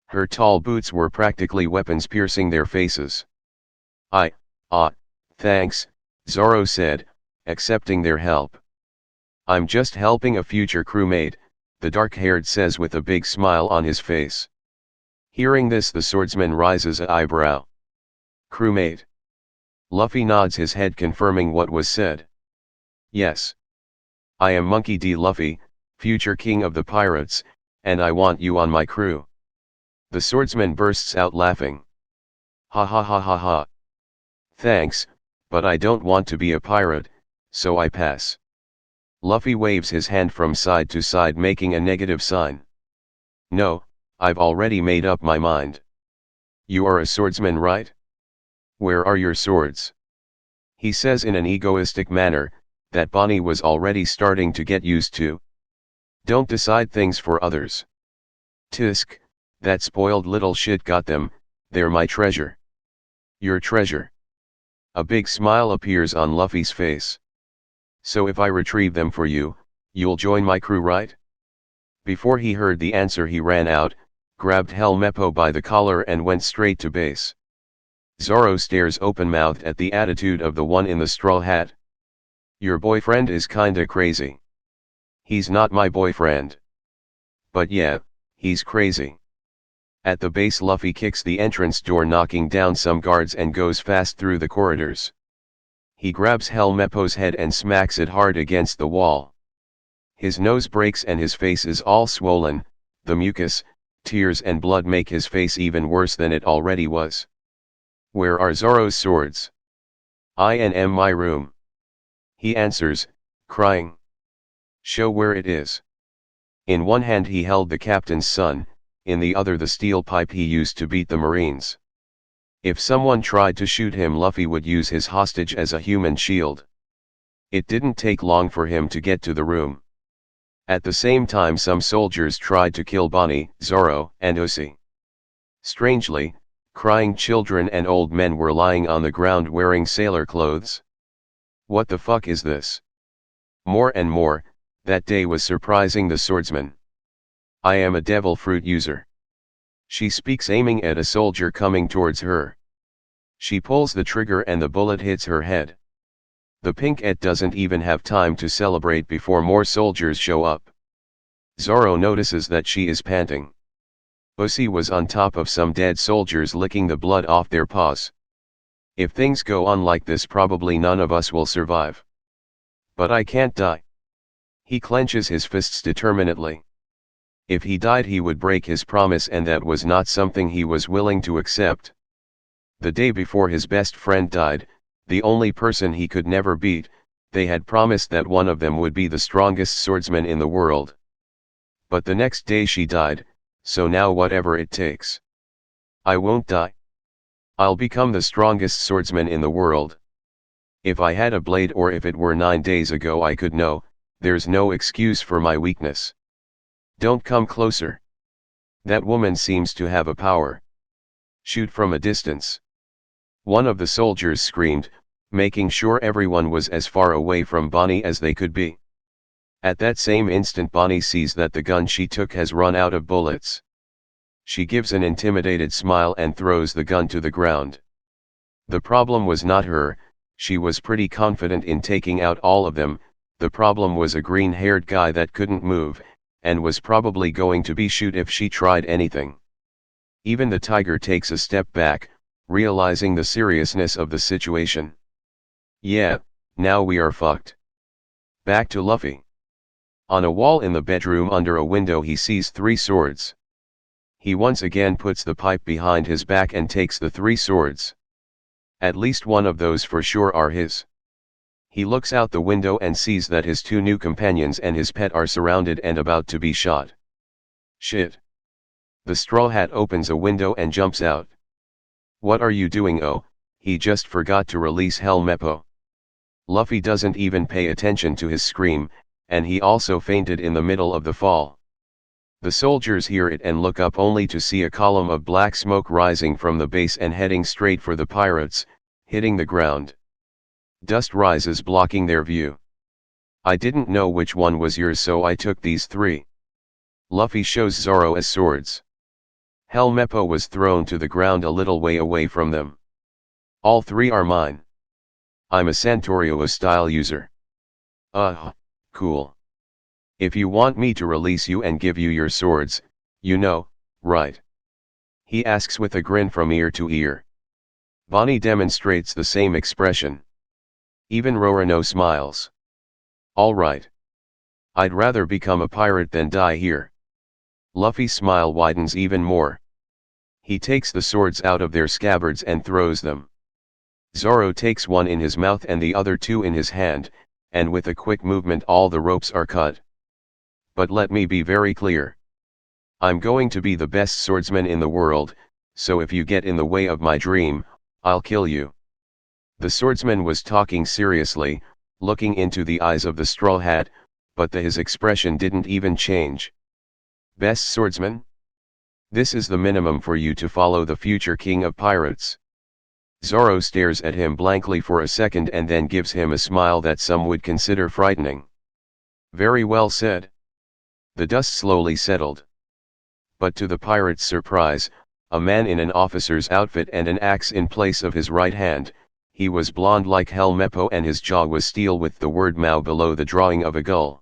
S1: Her tall boots were practically weapons, piercing their faces. Thanks, Zoro said, accepting their help. I'm just helping a future crewmate, the dark-haired says with a big smile on his face. Hearing this, the swordsman raises an eyebrow. Crewmate. Luffy nods his head, confirming what was said. Yes. I am Monkey D. Luffy, future king of the pirates, and I want you on my crew. The swordsman bursts out laughing. Ha ha ha ha ha. Thanks, but I don't want to be a pirate, so I pass. Luffy waves his hand from side to side, making a negative sign. No, I've already made up my mind. You are a swordsman, right? Where are your swords? He says in an egoistic manner, that Bonnie was already starting to get used to. Don't decide things for others. Tisk, that spoiled little shit got them, they're my treasure. Your treasure. A big smile appears on Luffy's face. So if I retrieve them for you, you'll join my crew, right? Before he heard the answer he ran out, grabbed Helmeppo by the collar and went straight to base. Zoro stares open-mouthed at the attitude of the one in the straw hat. Your boyfriend is kinda crazy. He's not my boyfriend. But yeah, he's crazy. At the base, Luffy kicks the entrance door, knocking down some guards, and goes fast through the corridors. He grabs Helmeppo's head and smacks it hard against the wall. His nose breaks and his face is all swollen. The mucus, tears and blood make his face even worse than it already was. Where are Zoro's swords? I am my room. He answers, crying. Show where it is. In one hand he held the captain's son, in the other the steel pipe he used to beat the Marines. If someone tried to shoot him, Luffy would use his hostage as a human shield. It didn't take long for him to get to the room. At the same time some soldiers tried to kill Bonnie, Zoro, and Uzi. Strangely, crying children and old men were lying on the ground wearing sailor clothes. What the fuck is this? More and more, that day was surprising the swordsman. I am a devil fruit user. She speaks aiming at a soldier coming towards her. She pulls the trigger and the bullet hits her head. The pink-et doesn't even have time to celebrate before more soldiers show up. Zoro notices that she is panting. Uzi was on top of some dead soldiers licking the blood off their paws. If things go on like this, probably none of us will survive. But I can't die. He clenches his fists determinedly. If he died he would break his promise, and that was not something he was willing to accept. The day before his best friend died, the only person he could never beat, they had promised that one of them would be the strongest swordsman in the world. But the next day she died, so now whatever it takes. I won't die. I'll become the strongest swordsman in the world. If I had a blade, or if it were 9 days ago, I could know, there's no excuse for my weakness. Don't come closer. That woman seems to have a power. Shoot from a distance. One of the soldiers screamed, making sure everyone was as far away from Bonnie as they could be. At that same instant Bonnie sees that the gun she took has run out of bullets. She gives an intimidated smile and throws the gun to the ground. The problem was not her, she was pretty confident in taking out all of them. The problem was a green-haired guy that couldn't move, and was probably going to be shot if she tried anything. Even the tiger takes a step back, realizing the seriousness of the situation. Yeah, now we are fucked. Back to Luffy. On a wall in the bedroom under a window he sees 3 swords. He once again puts the pipe behind his back and takes the 3 swords. At least one of those for sure are his. He looks out the window and sees that his 2 new companions and his pet are surrounded and about to be shot. Shit. The Straw Hat opens a window and jumps out. What are you doing? Oh, he just forgot to release Helmeppo. Luffy doesn't even pay attention to his scream, and he also fainted in the middle of the fall. The soldiers hear it and look up only to see a column of black smoke rising from the base and heading straight for the pirates, hitting the ground. Dust rises blocking their view. I didn't know which one was yours, so I took these 3. Luffy shows Zoro as swords. Helmeppo was thrown to the ground a little way away from them. All 3 are mine. I'm a Santorio-style user. Cool. If you want me to release you and give you your swords, you know, right? He asks with a grin from ear to ear. Bonnie demonstrates the same expression. Even Roronoa smiles. All right. I'd rather become a pirate than die here. Luffy's smile widens even more. He takes the swords out of their scabbards and throws them. Zoro takes one in his mouth and the other 2 in his hand, and with a quick movement all the ropes are cut. But let me be very clear. I'm going to be the best swordsman in the world, so if you get in the way of my dream, I'll kill you. The swordsman was talking seriously, looking into the eyes of the Straw Hat, but his expression didn't even change. Best swordsman? This is the minimum for you to follow the future king of pirates. Zoro stares at him blankly for a second and then gives him a smile that some would consider frightening. Very well said. The dust slowly settled. But to the pirate's surprise, a man in an officer's outfit and an axe in place of his right hand. He was blonde like Helmeppo and his jaw was steel with the word Mao below the drawing of a gull.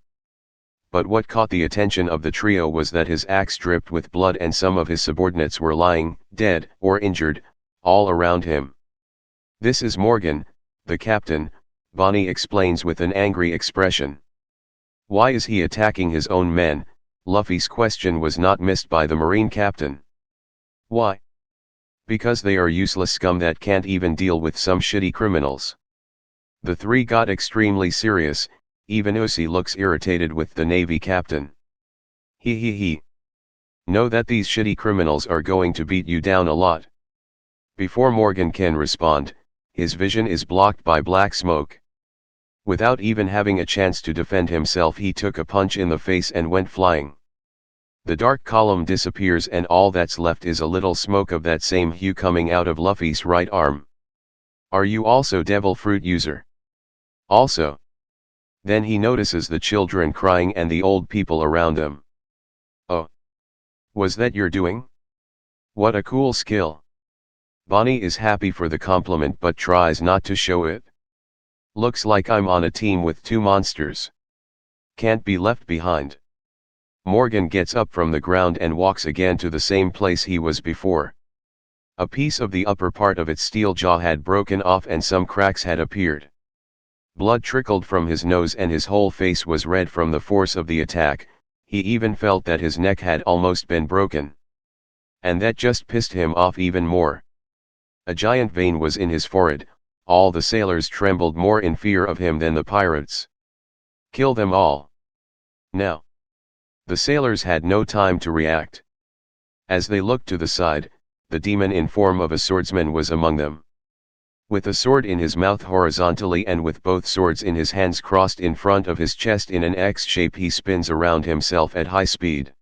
S1: But what caught the attention of the trio was that his axe dripped with blood and some of his subordinates were lying, dead or injured, all around him. This is Morgan, the captain, Bonnie explains with an angry expression. Why is he attacking his own men? Luffy's question was not missed by the Marine captain. Why? Because they are useless scum that can't even deal with some shitty criminals. The three got extremely serious, even Usi looks irritated with the Navy captain. He. Know that these shitty criminals are going to beat you down a lot. Before Morgan can respond, his vision is blocked by black smoke. Without even having a chance to defend himself, he took a punch in the face and went flying. The dark column disappears and all that's left is a little smoke of that same hue coming out of Luffy's right arm. Are you also devil fruit user? Also. Then he notices the children crying and the old people around them. Oh. Was that your doing? What a cool skill. Bonnie is happy for the compliment but tries not to show it. Looks like I'm on a team with two monsters. Can't be left behind. Morgan gets up from the ground and walks again to the same place he was before. A piece of the upper part of its steel jaw had broken off and some cracks had appeared. Blood trickled from his nose and his whole face was red from the force of the attack. He even felt that his neck had almost been broken. And that just pissed him off even more. A giant vein was in his forehead. All the sailors trembled more in fear of him than the pirates. Kill them all. Now. The sailors had no time to react. As they looked to the side, the demon in form of a swordsman was among them. With a sword in his mouth horizontally and with both swords in his hands crossed in front of his chest in an X shape, he spins around himself at high speed.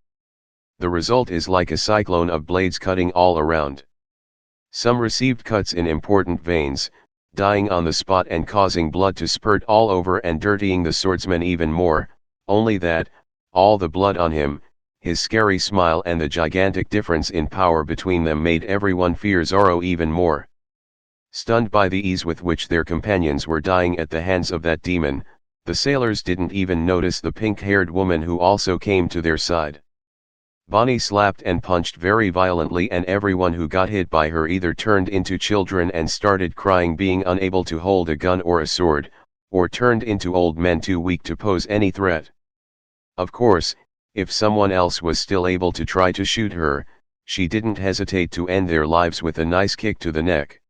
S1: The result is like a cyclone of blades cutting all around. Some received cuts in important veins, dying on the spot and causing blood to spurt all over and dirtying the swordsman even more. Only that, all the blood on him, his scary smile and the gigantic difference in power between them made everyone fear Zoro even more. Stunned by the ease with which their companions were dying at the hands of that demon, the sailors didn't even notice the pink-haired woman who also came to their side. Bonnie slapped and punched very violently and everyone who got hit by her either turned into children and started crying, being unable to hold a gun or a sword, or turned into old men too weak to pose any threat. Of course, if someone else was still able to try to shoot her, she didn't hesitate to end their lives with a nice kick to the neck.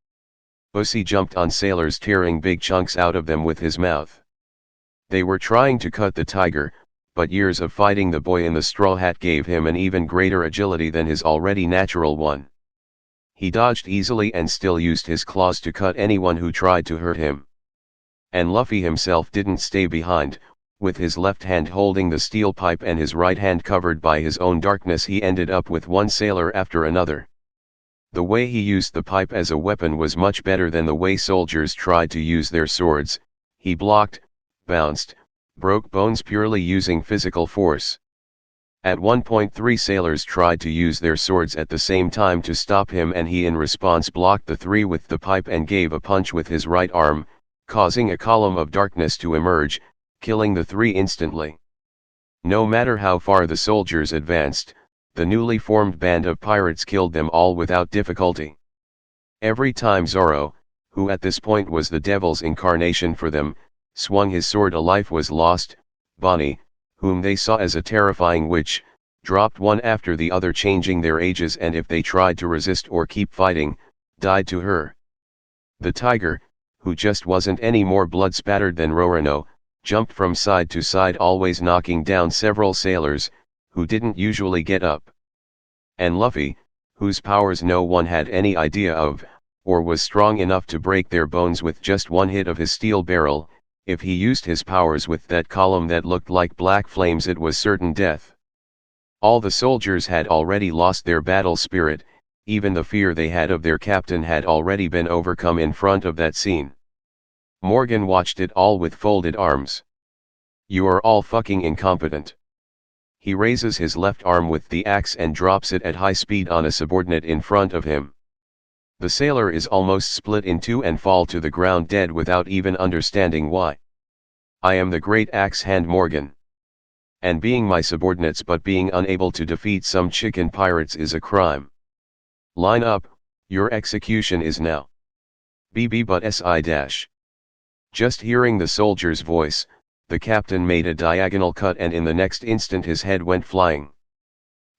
S1: Usi jumped on sailors, tearing big chunks out of them with his mouth. They were trying to cut the tiger, but years of fighting the boy in the straw hat gave him an even greater agility than his already natural one. He dodged easily and still used his claws to cut anyone who tried to hurt him. And Luffy himself didn't stay behind. With his left hand holding the steel pipe and his right hand covered by his own darkness, he ended up with one sailor after another. The way he used the pipe as a weapon was much better than the way soldiers tried to use their swords. He blocked, bounced, broke bones purely using physical force. At one point 3 sailors tried to use their swords at the same time to stop him, and he in response blocked the 3 with the pipe and gave a punch with his right arm, causing a column of darkness to emerge, killing the 3 instantly. No matter how far the soldiers advanced, the newly formed band of pirates killed them all without difficulty. Every time Zoro, who at this point was the devil's incarnation for them, swung his sword, a life was lost. Bonnie, whom they saw as a terrifying witch, dropped one after the other, changing their ages, and if they tried to resist or keep fighting, died to her. The tiger, who just wasn't any more blood-spattered than Roronoa, jumped from side to side, always knocking down several sailors, who didn't usually get up. And Luffy, whose powers no one had any idea of, or was strong enough to break their bones with just one hit of his steel barrel, if he used his powers with that column that looked like black flames, it was certain death. All the soldiers had already lost their battle spirit, even the fear they had of their captain had already been overcome in front of that scene. Morgan watched it all with folded arms. You are all fucking incompetent. He raises his left arm with the axe and drops it at high speed on a subordinate in front of him. The sailor is almost split in two and fall to the ground dead without even understanding why. I am the great axe hand Morgan. And being my subordinates but being unable to defeat some chicken pirates is a crime. Line up, your execution is now. BB but SI dash. Just hearing the soldier's voice, the captain made a diagonal cut and in the next instant his head went flying.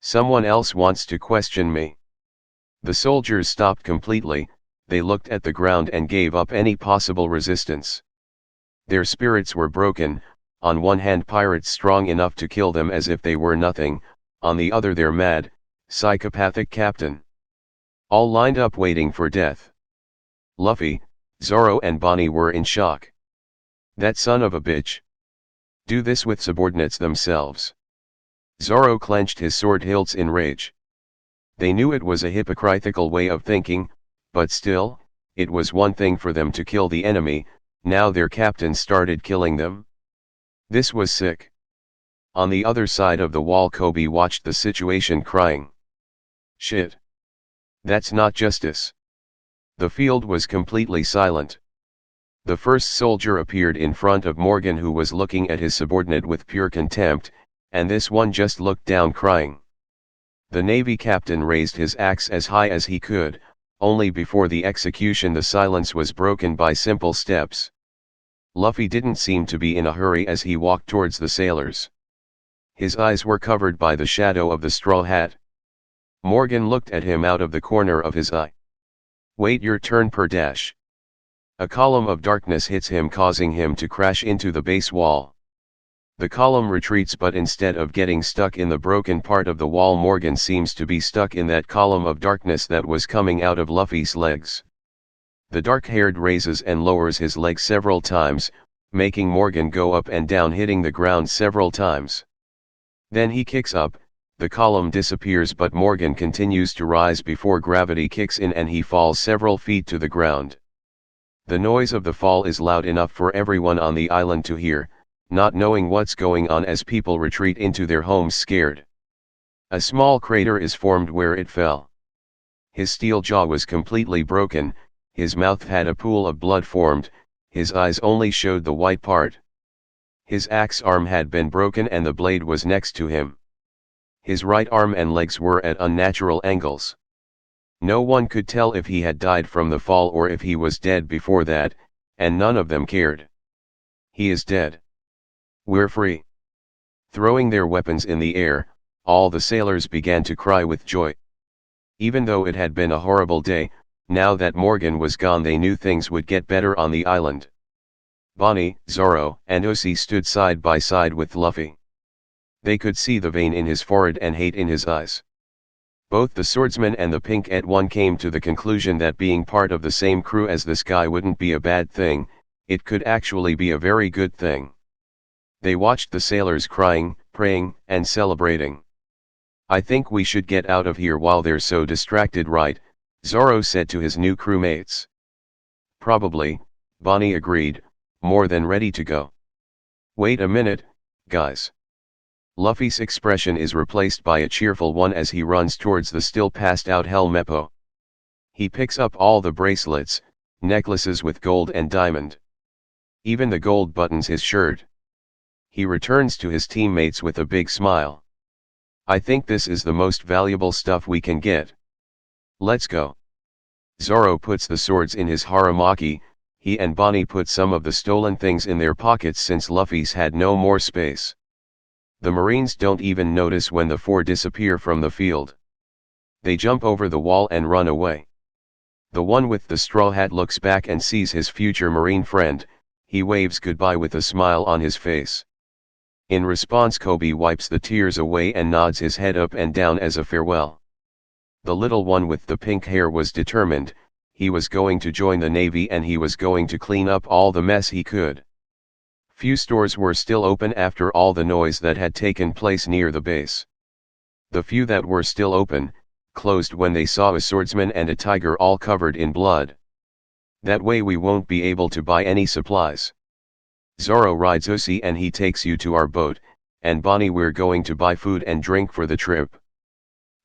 S1: "Someone else wants to question me." The soldiers stopped completely, they looked at the ground and gave up any possible resistance. Their spirits were broken, on one hand pirates strong enough to kill them as if they were nothing, on the other their mad, psychopathic captain. All lined up waiting for death. Luffy, Zoro and Bonnie were in shock. That son of a bitch. Do this with subordinates themselves. Zoro clenched his sword hilts in rage. They knew it was a hypocritical way of thinking, but still, it was one thing for them to kill the enemy, now their captain started killing them. This was sick. On the other side of the wall Kobe watched the situation crying. Shit. That's not justice. The field was completely silent. The first soldier appeared in front of Morgan who was looking at his subordinate with pure contempt, and this one just looked down crying. The Navy captain raised his axe as high as he could, only before the execution the silence was broken by simple steps. Luffy didn't seem to be in a hurry as he walked towards the sailors. His eyes were covered by the shadow of the straw hat. Morgan looked at him out of the corner of his eye. "Wait your turn per dash." A column of darkness hits him causing him to crash into the base wall. The column retreats but instead of getting stuck in the broken part of the wall Morgan seems to be stuck in that column of darkness that was coming out of Luffy's legs. The dark-haired raises and lowers his legs several times, making Morgan go up and down hitting the ground several times. Then he kicks up, the column disappears but Morgan continues to rise before gravity kicks in and he falls several feet to the ground. The noise of the fall is loud enough for everyone on the island to hear, not knowing what's going on as people retreat into their homes scared. A small crater is formed where it fell. His steel jaw was completely broken, his mouth had a pool of blood formed, his eyes only showed the white part. His axe arm had been broken and the blade was next to him. His right arm and legs were at unnatural angles. No one could tell if he had died from the fall or if he was dead before that, and none of them cared. He is dead. We're free. Throwing their weapons in the air, all the sailors began to cry with joy. Even though it had been a horrible day, now that Morgan was gone they knew things would get better on the island. Bonnie, Zoro, and Uzi stood side by side with Luffy. They could see the vein in his forehead and hate in his eyes. Both the swordsman and the pink-eyed one came to the conclusion that being part of the same crew as this guy wouldn't be a bad thing, it could actually be a very good thing. They watched the sailors crying, praying, and celebrating. "I think we should get out of here while they're so distracted, right?" Zoro said to his new crewmates. "Probably," Bonnie agreed, more than ready to go. "Wait a minute, guys." Luffy's expression is replaced by a cheerful one as he runs towards the still passed out Helmeppo. He picks up all the bracelets, necklaces with gold and diamond. Even the gold buttons his shirt. He returns to his teammates with a big smile. "I think this is the most valuable stuff we can get. Let's go." Zoro puts the swords in his haramaki, he and Bonnie put some of the stolen things in their pockets since Luffy's had no more space. The Marines don't even notice when the four disappear from the field. They jump over the wall and run away. The one with the straw hat looks back and sees his future Marine friend, he waves goodbye with a smile on his face. In response Kobe wipes the tears away and nods his head up and down as a farewell. The little one with the pink hair was determined, he was going to join the Navy and he was going to clean up all the mess he could. Few stores were still open after all the noise that had taken place near the base. The few that were still open, closed when they saw a swordsman and a tiger all covered in blood. "That way we won't be able to buy any supplies. Zoro rides Uzi and he takes you to our boat, and Bonnie we're going to buy food and drink for the trip."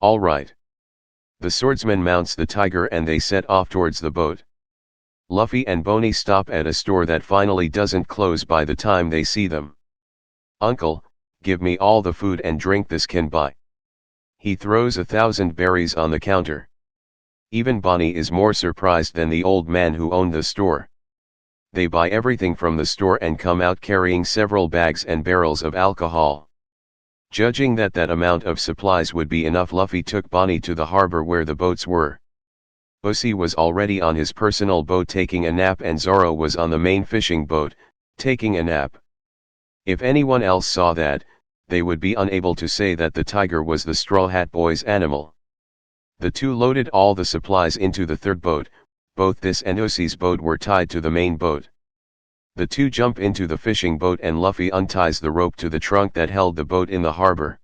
S1: "All right." The swordsman mounts the tiger and they set off towards the boat. Luffy and Bonnie stop at a store that finally doesn't close by the time they see them. "Uncle, give me all the food and drink this can buy." He throws 1,000 berries on the counter. Even Bonnie is more surprised than the old man who owned the store. They buy everything from the store and come out carrying several bags and barrels of alcohol. Judging that that amount of supplies would be enough, Luffy took Bonnie to the harbor where the boats were. Uzi was already on his personal boat taking a nap, and Zoro was on the main fishing boat, taking a nap. If anyone else saw that, they would be unable to say that the tiger was the Straw Hat Boy's animal. The two loaded all the supplies into the third boat. Both this and Uzi's boat were tied to the main boat. The two jump into the fishing boat and Luffy unties the rope to the trunk that held the boat in the harbor.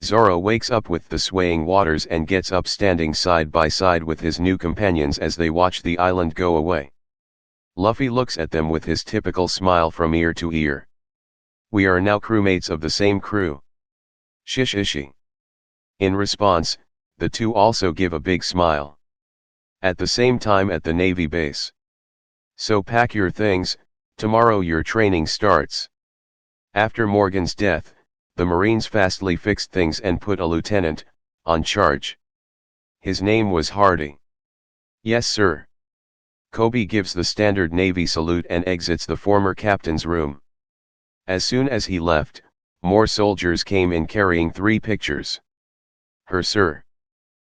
S1: Zoro wakes up with the swaying waters and gets up, standing side by side with his new companions as they watch the island go away. Luffy looks at them with his typical smile from ear to ear. "We are now crewmates of the same crew. Shish ishi." In response, the two also give a big smile. At the same time at the Navy base. "So pack your things, tomorrow your training starts." After Morgan's death, the Marines fastly fixed things and put a lieutenant on charge. His name was Hardy. "Yes sir." Kobe gives the standard Navy salute and exits the former captain's room. As soon as he left, more soldiers came in carrying 3 pictures. "Her sir."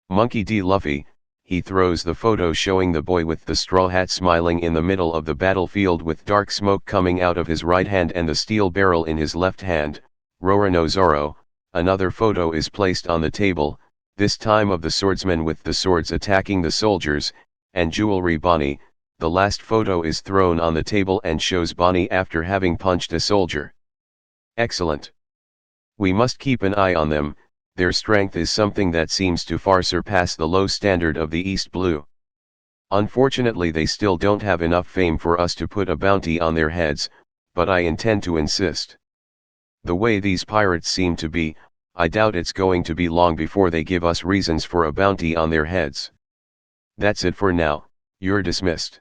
S1: Monkey D. Luffy. He throws the photo showing the boy with the straw hat smiling in the middle of the battlefield with dark smoke coming out of his right hand and the steel barrel in his left hand. Roronoa Zoro. Another photo is placed on the table, this time of the swordsman with the swords attacking the soldiers, and Jewelry Bonnie. The last photo is thrown on the table and shows Bonnie after having punched a soldier. Excellent. We must keep an eye on them. Their strength is something that seems to far surpass the low standard of the East Blue. Unfortunately, they still don't have enough fame for us to put a bounty on their heads, but I intend to insist. The way these pirates seem to be, I doubt it's going to be long before they give us reasons for a bounty on their heads. That's it for now, you're dismissed.